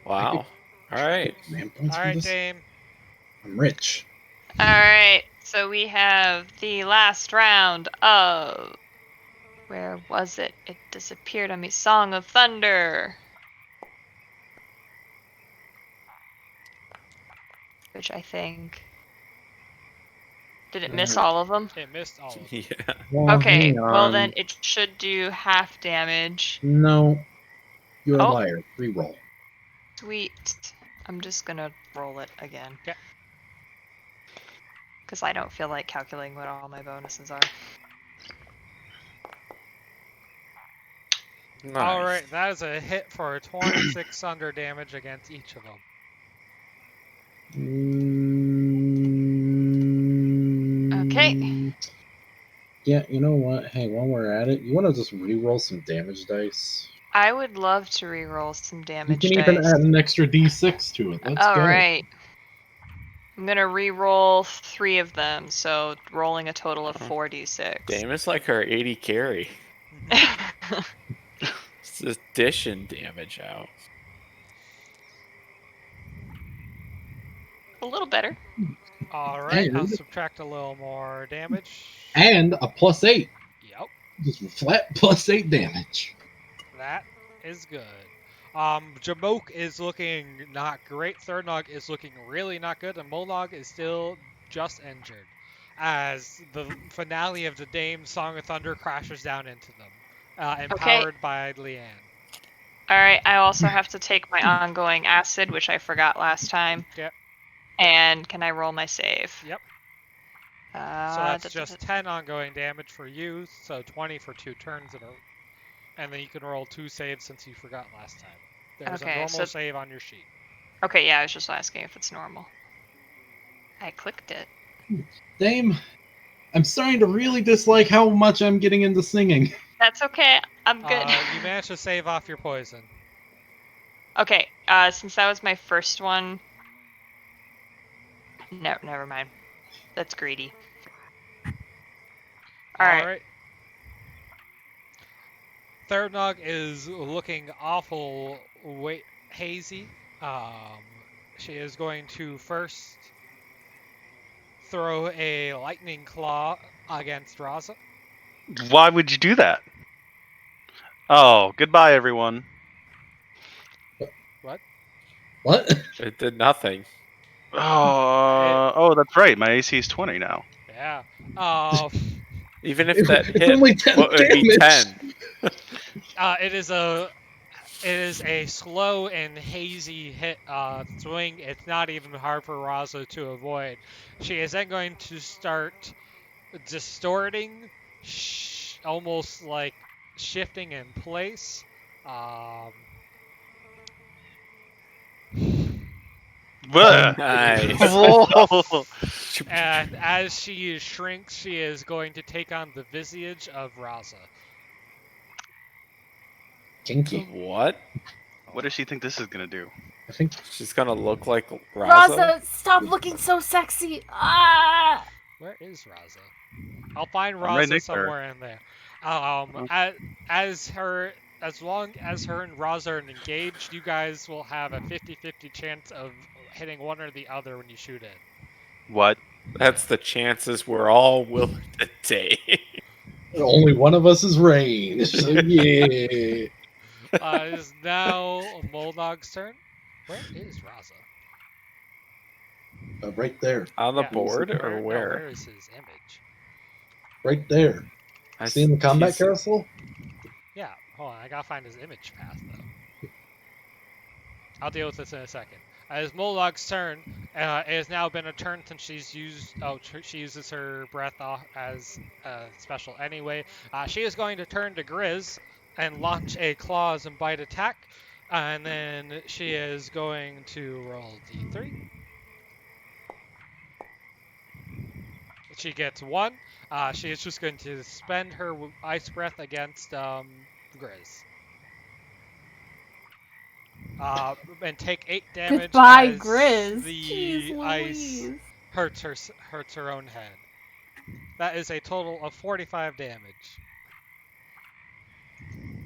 Wow. Alright. Alright, Dame. I'm rich. Alright, so we have the last round of... Where was it? It disappeared on me. Song of Thunder. Which I think... Did it miss all of them? It missed all of them. Yeah. Well, Okay, hang well on. then it should do half damage. No. You're a Oh. liar. Reroll. Sweet. I'm just gonna roll it again. Okay. Because I don't feel like calculating what all my bonuses are. Nice. Alright, that is a hit for 26 thunder damage against each of them. Okay. Yeah, you know what? Hey, while we're at it, you want to just reroll some damage dice? I would love to reroll some You damage can dice. even add an extra d6 to it. Let's go. Alright. I'm gonna reroll 3 of them, so rolling a total of 4d6. Dame is like our 80 carry. It's just dishing damage out. A little better. Alright, I'll And- subtract a little more damage. And a +8. Yep. Just flat +8 damage. That is good. Jamoke is looking not great. Thurnog is looking really not good, and Molnog is still just injured. As the finale of the Dame Song of Thunder crashes down into them, empowered by Leanne. Alright, I also have to take my ongoing acid, which I forgot last time. Yep. And can I roll my save? Yep. So that's just 10 ongoing damage for you, so 20 for 2 turns in a. And then you can roll 2 saves since you forgot last time. There's a normal save on your sheet. Okay, yeah, I was just asking if it's normal. I clicked it. Dame, I'm starting to really dislike how much I'm getting into singing. That's okay. I'm good. You managed to save off your poison. Okay, since that was my first one. No, never mind. That's greedy. Alright. Thurnog is looking awful hazy. She is going to first throw a lightning claw against Raza. Why would you do that? Oh, goodbye, everyone. What? What? It did nothing. Oh, that's right. My AC is 20 now. Yeah. Even if that It's hit, only 10 what would be damage. 10? It is a slow and hazy hit swing. It's not even hard for Raza to avoid. She is then going to start distorting, almost like shifting in place. Nice. Whoa. And as she shrinks, she is going to take on the visage of Raza. Kinky. What? What does she think this is gonna do? I think She's gonna look like Raza? Raza, stop looking so sexy. Ah! Where is Raza? I'll find I'm right Raza next to her. somewhere in there. As long as her and Raza are engaged, you guys will have a 50-50 chance of hitting one or the other when you shoot in. What? That's the chances we're all willing to take. only one of us is ranged. So yeah. It is now Moldog's turn. Where is Raza? Right there. On the Yeah, board or No, where? where is his image? Right there. See in the combat he's- carousel? Yeah, hold on. I gotta find his image path, though. I'll deal with this in a second. It's Moldog's turn. It has now been a turn since she's used. Oh, she uses her breath off as special anyway. She is going to turn to Grizz and launch a claws and bite attack. And then she is going to roll d3. She gets 1. She is just going to spend her ice breath against Grizz. And take 8 damage Goodbye, as Grizz. the Jeez ice Louise. hurts her own head. That is a total of 45 damage.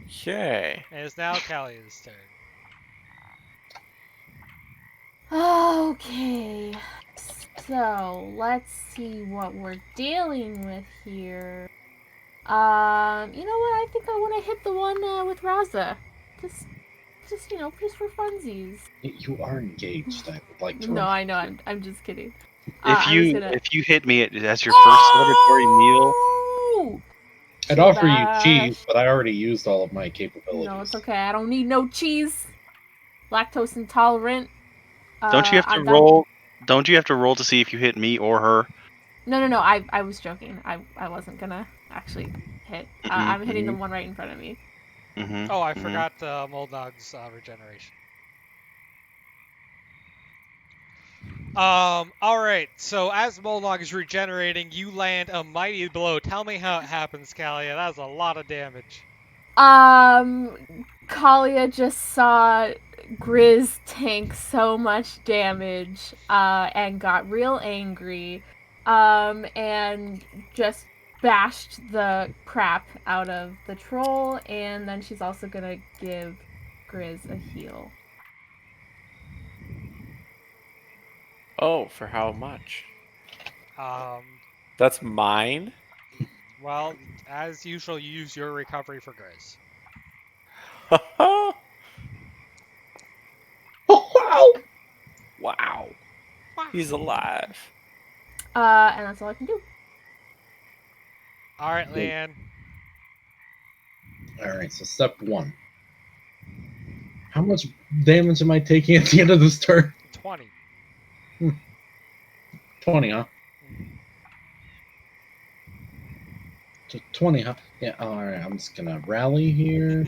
Okay. It is now Callia's turn. Okay. So, let's see what we're dealing with here. You know what? I think I want to hit the one with Raza. Just just for funsies. You are engaged, I would like to No, remind I know. I'm just kidding. If you hit me as your first celebratory meal, Oh! I'd offer you Bash. cheese, but I already used all of my capabilities. No, it's okay. I don't need no cheese. Lactose intolerant. don't you have to roll? Don't you have to roll to see if you hit me or her? No. I was joking. I wasn't gonna actually hit. I'm hitting the one right in front of me. Oh, I forgot Moldog's regeneration. Alright, so as Moldog is regenerating, you land a mighty blow. Tell me how it happens, Kalia. That's a lot of damage. Kalia just saw Grizz tank so much damage, and got real angry, and just bashed the crap out of the troll, and then she's also gonna give Grizz a heal. Oh, for how much? Um, That's mine? well, as usual, you use your recovery for Grizz. Oh, Wow. He's alive. And that's all I can do. All right, Leanne. wow. All right, so step 1. How much damage am I taking at the end of this turn? 20. 20, huh? 20, huh? Yeah, alright, I'm just gonna rally here.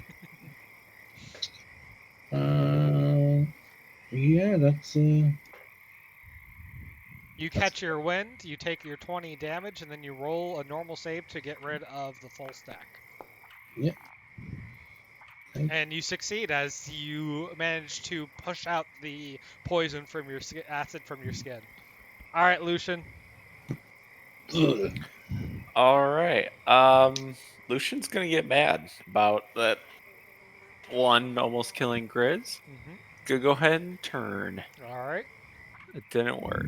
Yeah, that's You catch your wind, you take your 20 damage, and then you roll a normal save to get rid of the full stack. Yep. And you succeed as you manage to push out the poison from your acid from your skin. All right, Lucian. ugh. All right. Lucian's gonna get mad about that one almost killing Grizz. Gonna go ahead and turn. All right. It didn't work.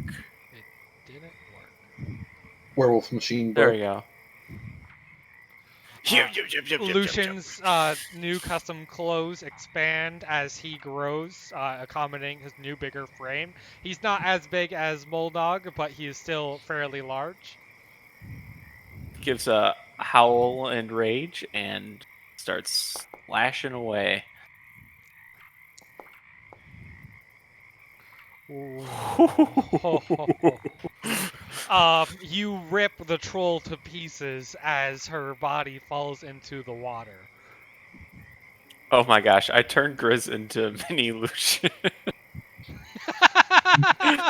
It didn't work. Werewolf machine, There bro. we go. Lucian's new custom clothes expand as he grows, accommodating his new bigger frame. He's not as big as Moldog, but he is still fairly large. Gives a howl and rage and starts slashing away. You rip the troll to pieces as her body falls into the water. Oh my gosh, I turned Grizz into mini Lucian.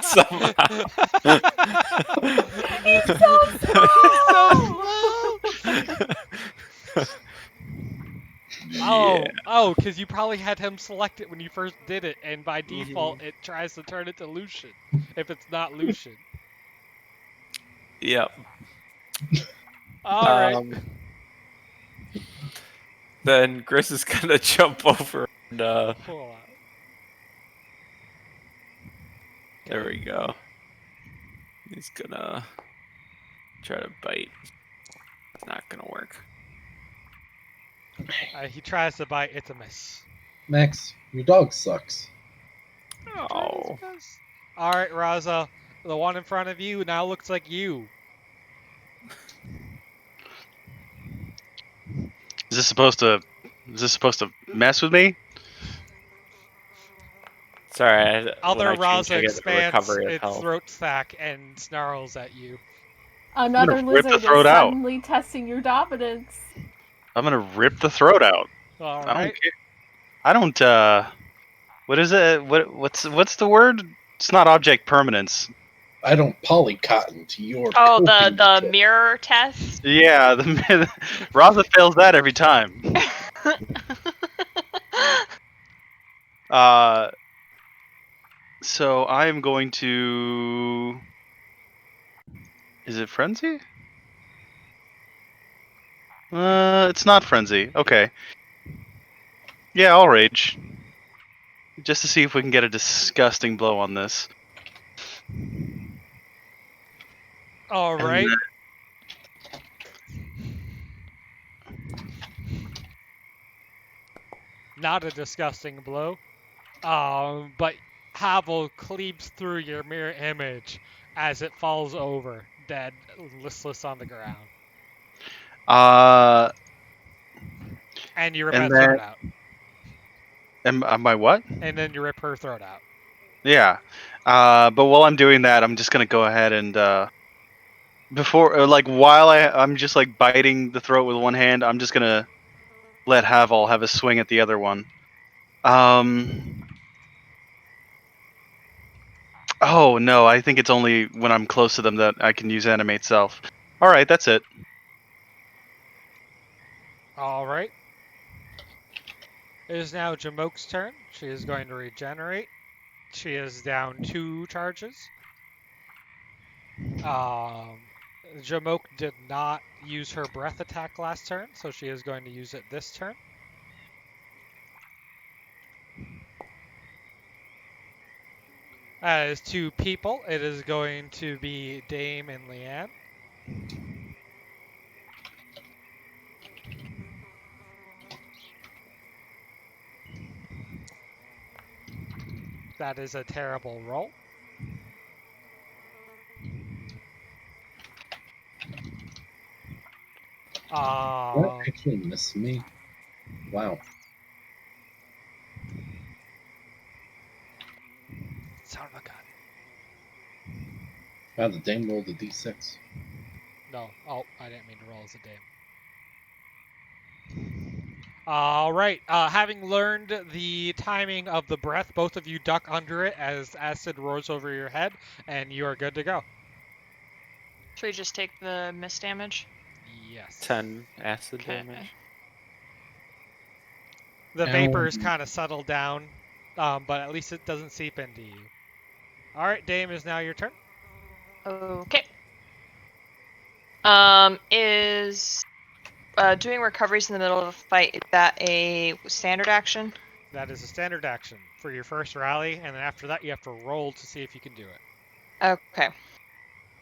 Somehow. He's so slow! Oh, because you probably had him select it when you first did it, and by default it tries to turn it to Lucian if it's not Lucian. Yep. All right. Then Grizz is gonna jump over and Hold on. there we go. He's gonna try to bite. It's not gonna work. He tries to bite. It's a miss. Max, your dog sucks. Oh. All right, Raza. The one in front of you now looks like you. Is this supposed to mess with me? Sorry, Other when I change, Raza I get the expands recovery of its health. throat sack and snarls at you. Another I'm gonna rip the lizard is throat out. suddenly testing your dominance. I'm gonna rip the throat out. All I don't right. care. I don't. What is it? What's the word? It's not object permanence. I don't polycotton to your Oh, coping the kit. mirror test? Yeah, Raza fails that every time. So I am going to. Is it frenzy? It's not frenzy. Okay. Yeah, I'll rage. Just to see if we can get a disgusting blow on this. All And right. Not a disgusting blow. But Havel cleaves through your mirror image as it falls over, dead, listless on the ground. And you rip and her then- throat out. Am I what? And then you rip her throat out. Yeah. But while I'm doing that, I'm just gonna go ahead and while I'm just like biting the throat with one hand, I'm just gonna let Havel have a swing at the other one. Oh no, I think it's only when I'm close to them that I can use animate self. All right, that's it. All right. It is now Jamoke's turn. She is going to regenerate. She is down 2 charges. Jamoke did not use her breath attack last turn, so she is going to use it this turn. As 2 people, it is going to be Dame and Leanne. That is a terrible roll. That actually missed me. Wow. Son of a gun. Wow, the dame rolled a d6. No. Oh, I didn't mean to roll as a dame. All right. Having learned the timing of the breath, both of you duck under it as acid roars over your head, and you are good to go. Should we just take the miss damage? Yes. 10 acid Okay. damage. The vapors kind of settle down, but at least it doesn't seep into you. All right, Dame, is now your turn. Okay. Is doing recoveries in the middle of a fight, is that a standard action? That is a standard action for your first rally, and then after that you have to roll to see if you can do it. Okay.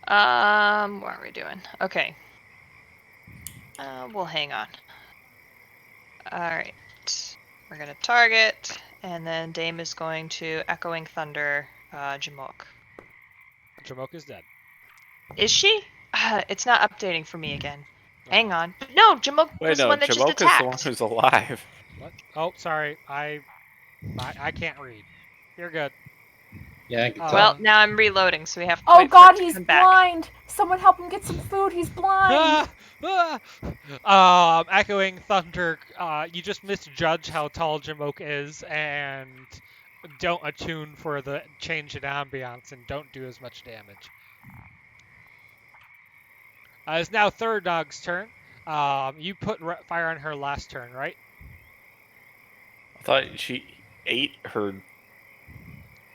What are we doing? Okay. We'll hang on. Alright. We're gonna target, and then Dame is going to Echoing Thunder, Jamoke. Jamoke is dead. Is she? It's not updating for me again. Hang on. No, Jamoke Wait, was the no, one that just Jamoke is the one attacked. who's alive. What? Oh, sorry. I can't read. You're good. Yeah, I can tell. Well, now I'm reloading, so we have to Oh wait for God, it to he's come back. blind! Someone help him get some food. He's blind. Echoing Thunder. You just misjudge how tall Jamoke is, and don't attune for the change in ambiance, and don't do as much damage. It's now Third Dog's turn. You put fire on her last turn, right? I thought she ate her.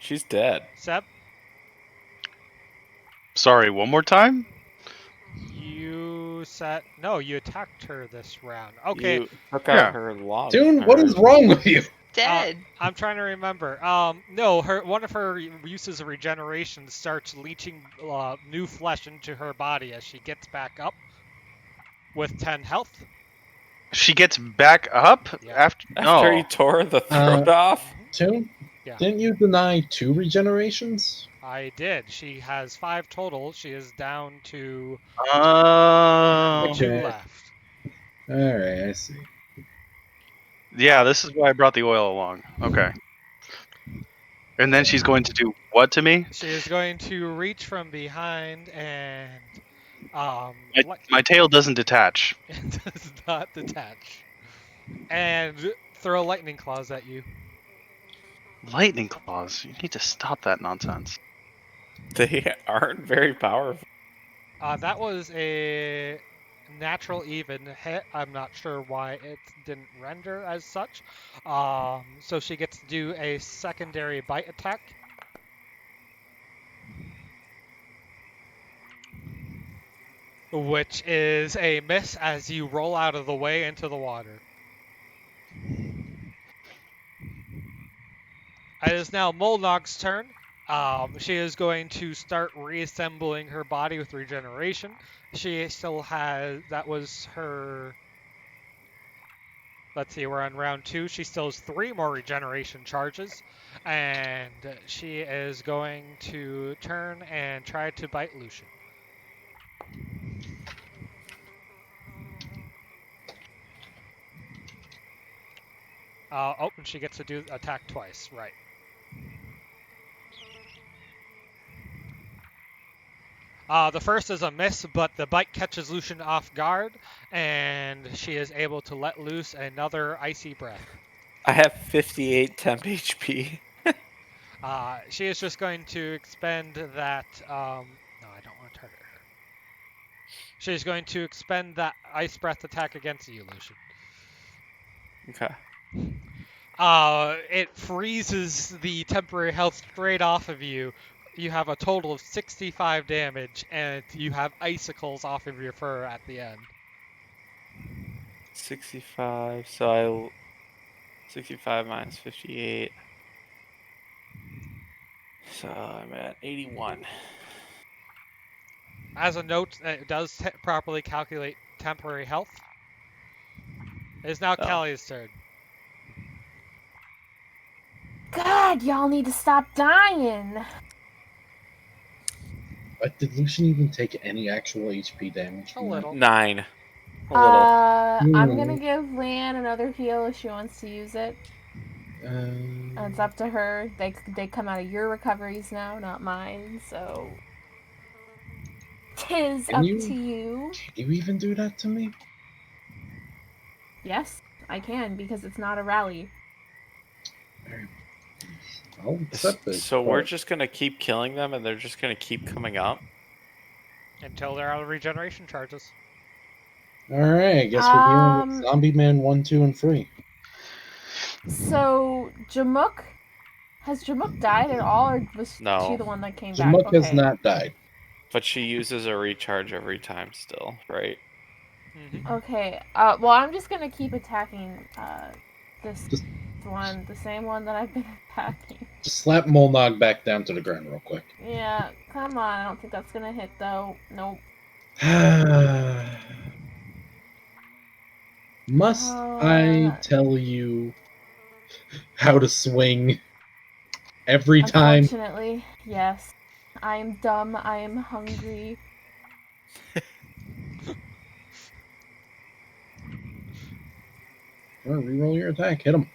She's dead. Seb, Sorry, one more time? you you attacked her this round. Okay. You took Yeah. out her lung. Dude, what is wrong with you? Dead. I'm trying to remember. No, one of her uses of regeneration starts leeching new flesh into her body as she gets back up with 10 health. She gets back up Yeah. after. After No. he tore the throat off? Toon? Yeah. Didn't you deny 2 regenerations? I did. She has 5 total. She is down to 2 Okay. left. Alright, I see. Yeah, this is why I brought the oil along. Okay. And then she's going to do what to me? She is going to reach from behind and My tail doesn't detach. it does not detach. And throw lightning claws at you. Lightning claws. You need to stop that nonsense. They aren't very powerful. That was a natural even hit. I'm not sure why it didn't render as such. So she gets to do a secondary bite attack. Which is a miss as you roll out of the way into the water. It is now Molnog's turn. She is going to start reassembling her body with regeneration. She still has, that was her, let's see, we're on round 2. She still has 3 more regeneration charges. And she is going to turn and try to bite Lucian. And she gets to do attack twice, right. The first is a miss, but the bite catches Lucian off guard, and she is able to let loose another icy breath. I have 58 temp HP. She is just going to expend that. No, I don't want to target her. She's going to expend that ice breath attack against you, Lucian. Okay. It freezes the temporary health straight off of you. You have a total of 65 damage, and you have icicles off of your fur at the end. 65, so 65 minus 58. So I'm at 81. As a note, it does properly calculate temporary health. It is now Oh. Callie's turn. God, y'all need to stop dying. But did Lucian even take any actual HP damage? A from that? little. 9. A little. I'm gonna give Lan another heal if she wants to use it. It's up to her. They come out of your recoveries now, not mine. So, tis Can up you- to you. Can you even do that to me? Yes, I can because it's not a rally. I'll accept it. So we're just gonna keep killing them, and they're just gonna keep coming up. Until they're out of regeneration charges. Alright, I guess we're dealing with Zombie Man 1, 2, and 3. So has Jamuk died at all, or was No. she the one that came back? Jamuk Okay. has not died. But she uses a recharge every time still, right? Mm-hmm. Okay. Well, I'm just gonna keep attacking this Just- one, the same one that I've been attacking. Just slap Molnog back down to the ground real quick. Yeah, come on. I don't think that's gonna hit though. Nope. Must I tell you how to swing every time? Unfortunately, yes. I am dumb. I am hungry. Reroll your attack. Hit him.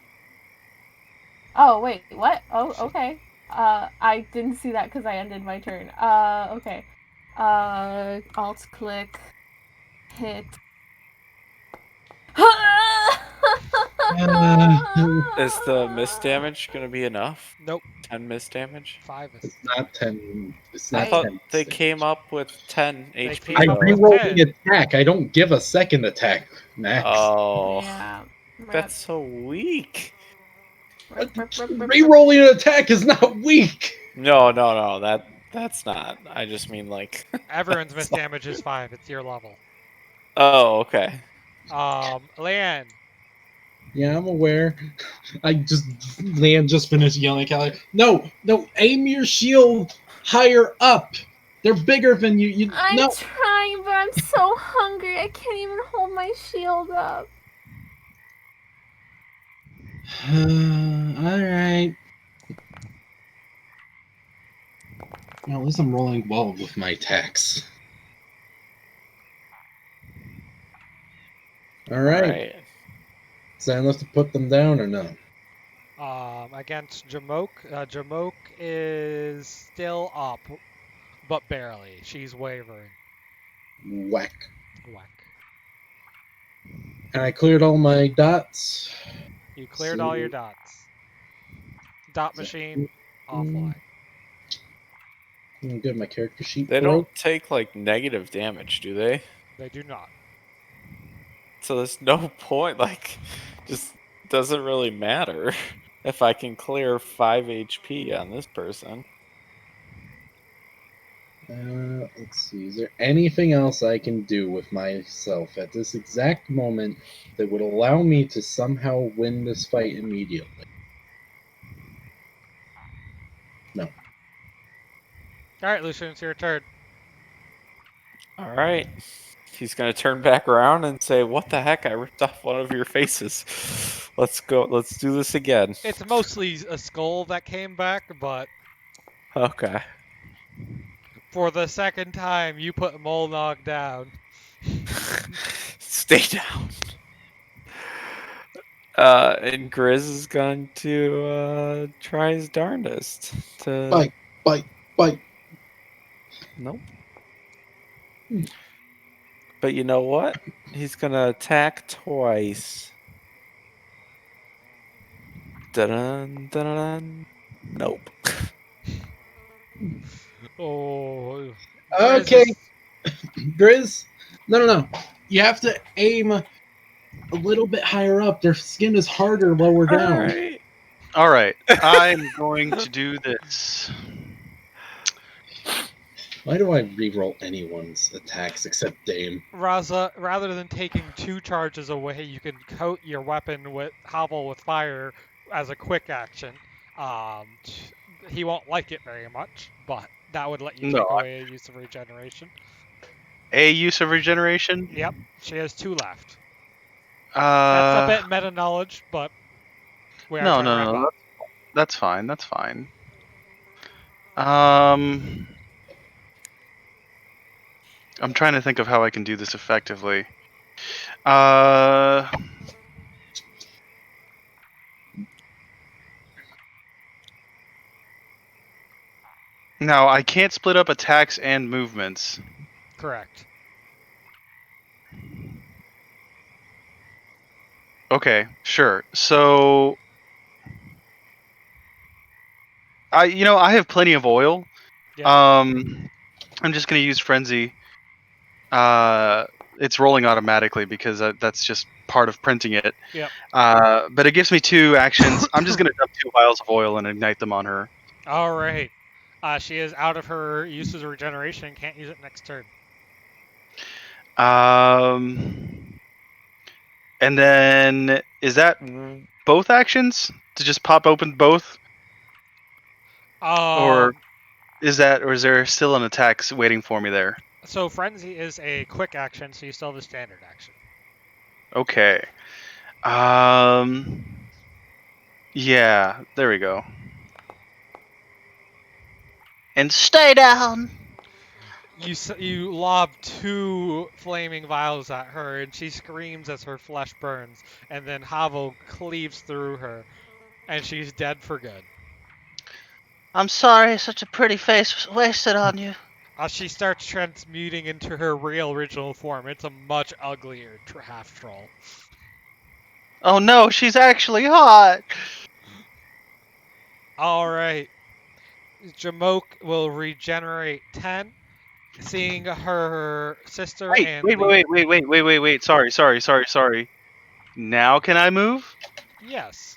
Oh wait, what? Oh, okay. I didn't see that because I ended my turn. Okay. Alt click, hit. Is the miss damage gonna be enough? Nope. 10 miss damage? 5 is. It's not 10. It's I not thought 10. they came up with 10 HP. came I up with reroll 10. the attack. I don't give a second attack, Max. Oh, Yeah. that's so weak. Rerolling an attack is not weak. No, that's not. I just mean like. Everyone's miss damage is 5. It's your level. Oh, okay. Leanne. Yeah, I'm aware. Liam just finished yelling at Callie. No, aim your shield higher up. They're bigger than you. I'm No. trying, but I'm so hungry. I can't even hold my shield up. All right. Well, at least I'm rolling well with my attacks. All right. Is that enough to put them down or no? Against Jamoke. Jamoke is still up, but barely. She's wavering. Whack. Whack. And I cleared all my dots. You cleared all your dots. Dot machine offline. I'm good. My character sheet. They broke. don't take like negative damage, do they? They do not. So there's no point. Like, just doesn't really matter if I can clear 5 HP on this person. Let's see. Is there anything else I can do with myself at this exact moment that would allow me to somehow win this fight immediately? No. All right, Lucian, it's your turn. All right. He's going to turn back around and say, "What the heck? I ripped off one of your faces. Let's go. Let's do this again." It's mostly a skull that came back, but Okay. for the second time, you put Molnog down. Stay down. And Grizz is going to try his darndest to Bite. Nope. But you know what? He's gonna attack twice. Dun dun dun. Nope. Oh. Okay. Grizz? No. You have to aim a little bit higher up. Their skin is harder lower down. All right. I'm going to do this. Why do I reroll anyone's attacks except Dame? Raza, rather than taking 2 charges away, you can coat your weapon with Hobble with fire as a quick action. He won't like it very much, but that would let you take away a use of regeneration. A use of regeneration? Yep, she has 2 left. That's a bit meta knowledge, but we are trying to wrap up. That's fine. That's fine. I'm trying to think of how I can do this effectively. Now I can't split up attacks and movements. Correct. Okay, sure. So I have plenty of oil. Yeah. I'm just gonna use frenzy. It's rolling automatically because that's just part of printing it. Yep. But it gives me 2 actions. I'm just gonna dump 2 vials of oil and ignite them on her. All right. She is out of her uses of regeneration and can't use it next turn. And then is that both actions to just pop open both, or is there still an attack waiting for me there? So frenzy is a quick action, so you still have a standard action. Okay. Yeah, there we go. And stay down. You lob 2 flaming vials at her, and she screams as her flesh burns, and then Havel cleaves through her, and she's dead for good. I'm sorry, such a pretty face was wasted on you. She starts transmuting into her real original form. It's a much uglier half troll. Oh no, she's actually hot. All right. Jamoke will regenerate 10, seeing her sister Wait. Sorry. Now can I move? Yes.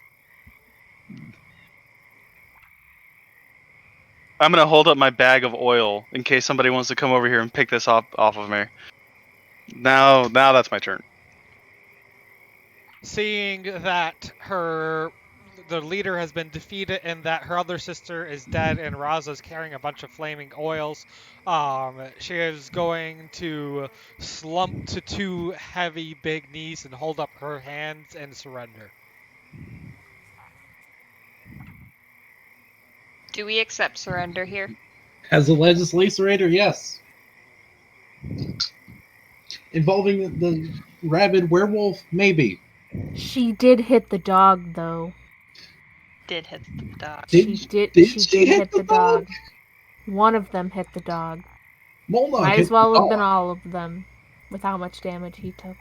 I'm gonna hold up my bag of oil in case somebody wants to come over here and pick this off of me. Now that's my turn. Seeing that the leader has been defeated and that her other sister is dead and Raza's carrying a bunch of flaming oils, she is going to slump to 2 heavy big knees and hold up her hands and surrender. Do we accept surrender here? As a legislator, yes. Involving the rabid werewolf, maybe. She did hit the dog, though. Did hit the dog. She did hit the dog. One of them hit the dog. Molnog Might hit as well the have been dog. all of them, with how much damage he took.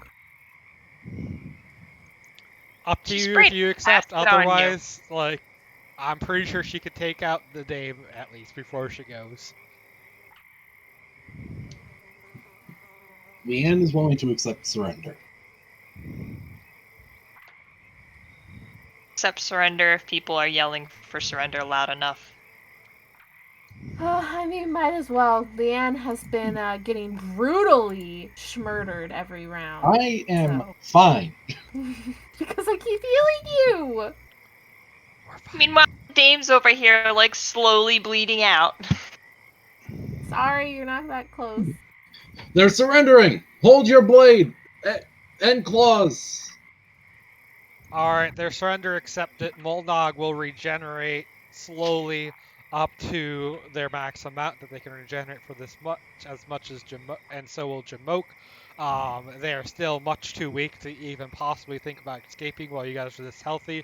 Up to She you sprayed if you accept. acid on you. Otherwise, I'm pretty sure she could take out the dame at least before she goes. Leanne is willing to accept surrender. Accept surrender if people are yelling for surrender loud enough. I mean, might as well. Leanne has been getting brutally schmurdered every round. I am fine. Because I keep healing you! We're fine. Meanwhile, Dame's over here, slowly bleeding out. Sorry, you're not that close. They're surrendering! Hold your blade! And claws! Alright, their surrender accepted. Molnog will regenerate slowly up to their max amount that they can regenerate for this much as Jamoke, and so will Jamoke. They are still much too weak to even possibly think about escaping while you guys are this healthy.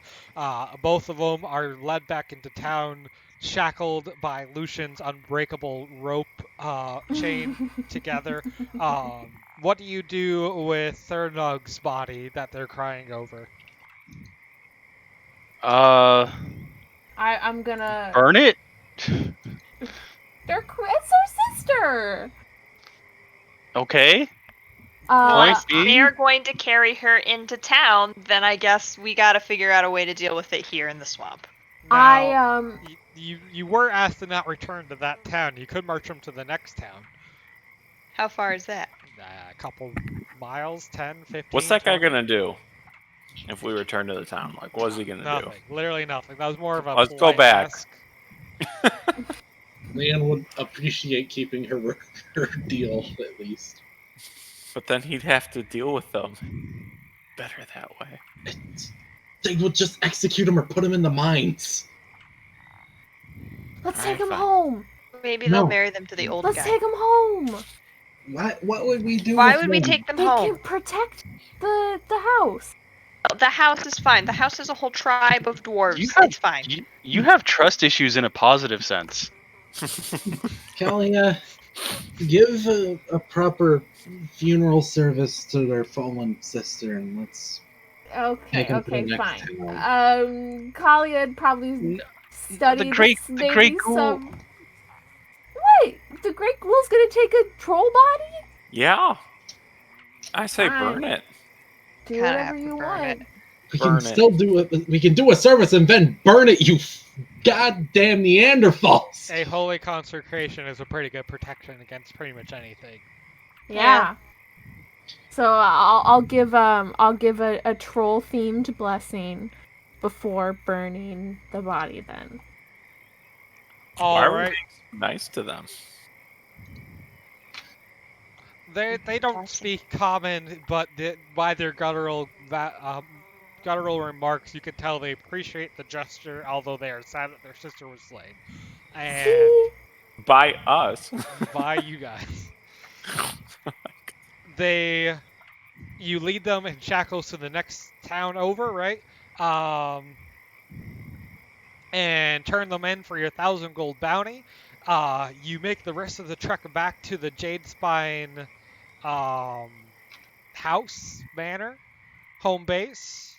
Both of them are led back into town, shackled by Lucian's unbreakable rope chain together. What do you do with Thurnug's body that they're crying over? I'm gonna... Burn it. It's her sister! Okay. Well, Point if B. they're going to carry her into town, then I guess we gotta figure out a way to deal with it here in the swamp. Now, you were asked to not return to that town. You could march them to the next town. How far is that? A couple miles, 10, 15, What's that guy 20? gonna do if we return to the town? What is he gonna Nothing. Literally nothing. That was more of a Let's go polite back. ask. Leanne would appreciate keeping her deal, at least. But then he'd have to deal with them. Better that way. They would just execute him or put him in the mines. Let's Alright, take him fine. home. Maybe No. they'll marry them to the old Let's guy. take him home. What would we do Why with would we them? take them They home? can protect the house. The house is fine. The house is a whole tribe of dwarves. You have It's fine. you have trust issues in a positive sense. Kalia, give a proper funeral service to their fallen sister, and let's take him to the next town. Kalia probably N- studied the great ghoul. some. What? The great ghoul's gonna take a troll body? Yeah. I say Fine. burn it. Do Kinda whatever have to you burn want. it. We Burn can it. still do it. We can do a service and then burn it. You goddamn Neanderthals! A holy consecration is a pretty good protection against pretty much anything. Yeah. So I'll give a troll themed blessing before burning the body. Then. Why All are we right. being so nice to them? They don't speak common, but by their guttural remarks, you can tell they appreciate the gesture, although they are sad that their sister was slain, and See? By us. by you guys. You lead them in shackles to the next town over, right? And turn them in for your 1,000 gold bounty. You make the rest of the trek back to the Jade Spine house, manor, home base,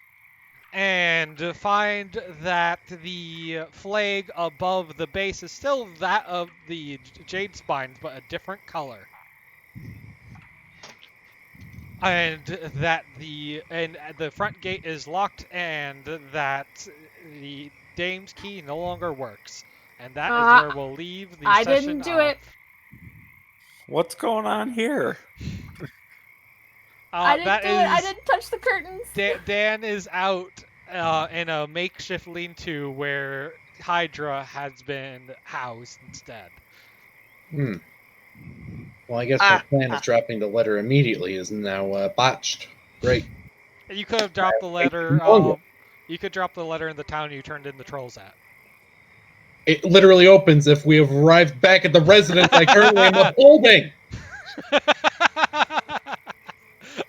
and find that the flag above the base is still that of the Jade Spines, but a different color. And that the front gate is locked, and that the dame's key no longer works. And that is where we'll leave the I session didn't do it. What's going on here? I didn't that do it. I is- didn't touch the curtains. Dan is out in a makeshift lean-to where Hydra has been housed instead. Well, I guess my plan of dropping the letter immediately is now botched. Great. You could have dropped the letter. normal. You could drop the letter in the town you turned in the trolls at. It literally opens if we have arrived back at the residence I currently am upholding.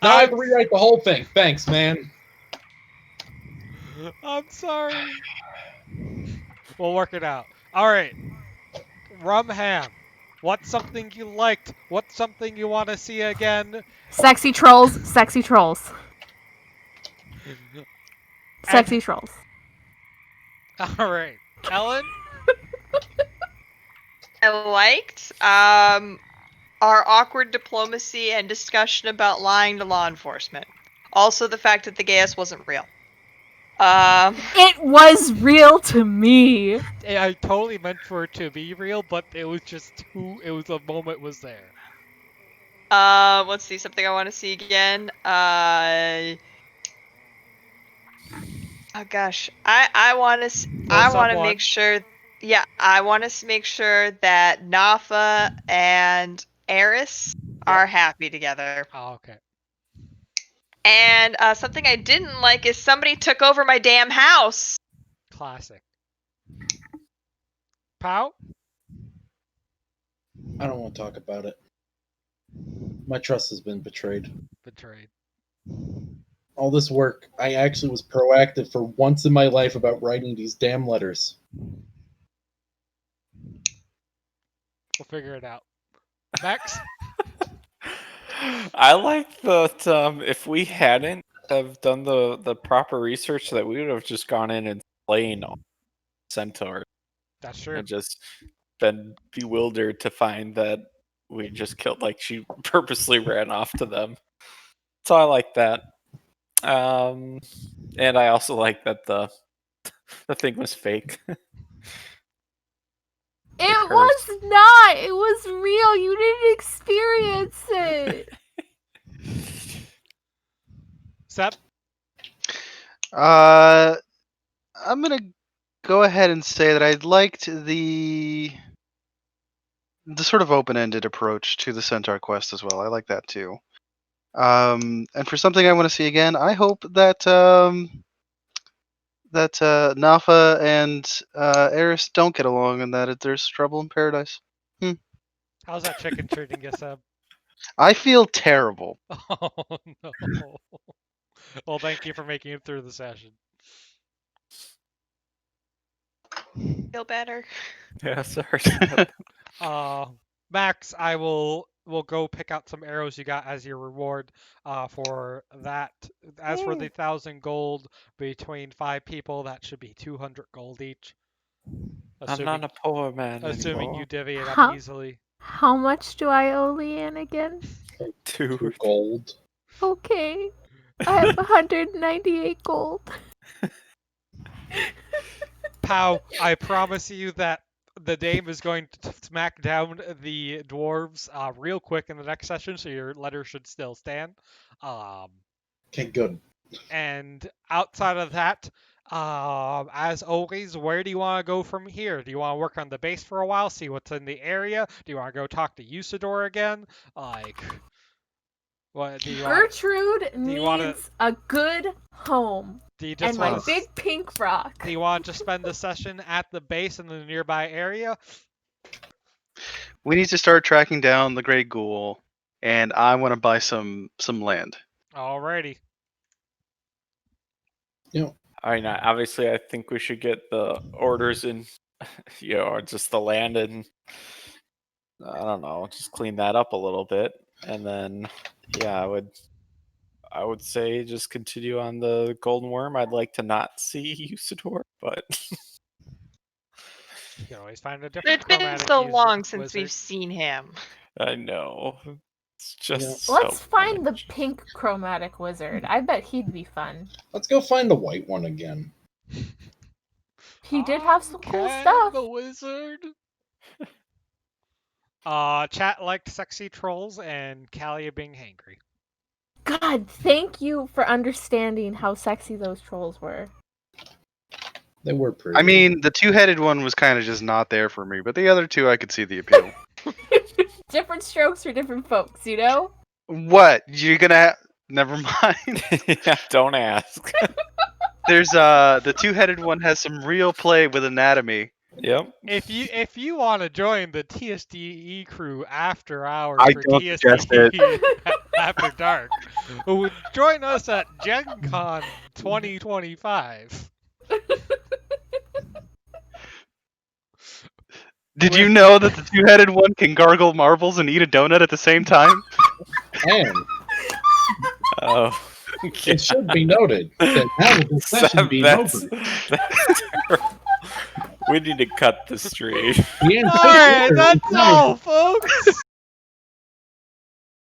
Now I have to rewrite the whole thing. Thanks, man. I'm sorry. We'll work it out. All right. Rumham, what's something you liked? What's something you want to see again? Sexy trolls. Sexy trolls. Sexy trolls. All right. Ellen? I liked our awkward diplomacy and discussion about lying to law enforcement. Also, the fact that the gas wasn't real. It was real to me. I totally meant for it to be real, but it was just the moment was there. Let's see, something I want to see again. Oh gosh, I want to make sure. Yeah, I want to make sure that Nafa and Eris are happy together. Oh, okay. And something I didn't like is somebody took over my damn house. Classic. Pow? I don't want to talk about it. My trust has been betrayed. Betrayed. All this work, I actually was proactive for once in my life about writing these damn letters. We'll figure it out. Max? I like that if we hadn't have done the proper research, that we would have just gone in and slain all centaurs. That's true. And just been bewildered to find that we just killed, like, she purposely ran off to them. So I like that. And I also like that the thing was fake. It was not. It was real. You didn't experience it. Sep? I'm gonna go ahead and say that I liked the sort of open-ended approach to the Centaur quest as well. I like that too. And for something I want to see again, I hope that that Nafa and Eris don't get along, and that there's trouble in paradise. How's that chicken treating you, Seb? I feel terrible. Oh no. Well, thank you for making it through the session. Feel better. Yeah, sorry. Max, I will go pick out some arrows you got as your reward for that. As for the 1,000 gold between 5 people, that should be 200 gold each. I'm not a poor man Assuming you anymore. divvy it Huh? up easily. How much do I owe Leanne again? 2 gold. Okay. I have 198 gold. Pow, I promise you that the Dame is going to smack down the dwarves real quick in the next session, so your letter should still stand. Okay, good. And outside of that, as always, where do you want to go from here? Do you want to work on the base for a while, see what's in the area? Do you want to go talk to Usador again? Like, what do you want? Gertrude needs a good home. Do you just And my want big pink frock. Do you want to just spend the session at the base in the nearby area? We need to start tracking down the Grey Ghoul, and I want to buy some land. Alrighty. I mean, obviously, I think we should get the orders in, or just the land, and I don't know, just clean that up a little bit, and then, yeah, I would say just continue on the Golden Worm. I'd like to not see Usador, but You can always find a different It's been chromatic so user- long since wizard. we've seen him. I know it's just. so Let's find the funny. pink chromatic wizard. I bet he'd be fun. Let's go find the white one again. He did have some cool Okay, stuff. The wizard. Chat liked sexy trolls and Callia being hangry. God, thank you for understanding how sexy those trolls were. They were pretty. I mean, the two-headed one was kind of just not there for me, but the other two I could see the appeal. Different strokes for different folks, you know? What? You're gonna? Never mind. Yeah, don't ask. There's the two-headed one has some real play with anatomy. Yep. If you want to join the TSDE crew after hours I for don't suggest TSDE after dark, join us at Gen Con 2025. Did you know that the two-headed one can gargle marbles and eat a donut at the same time? And Oh. it should be noted that now with the session being That's over, terrible. We need to cut the stream. the Alright, entire that's all, folks.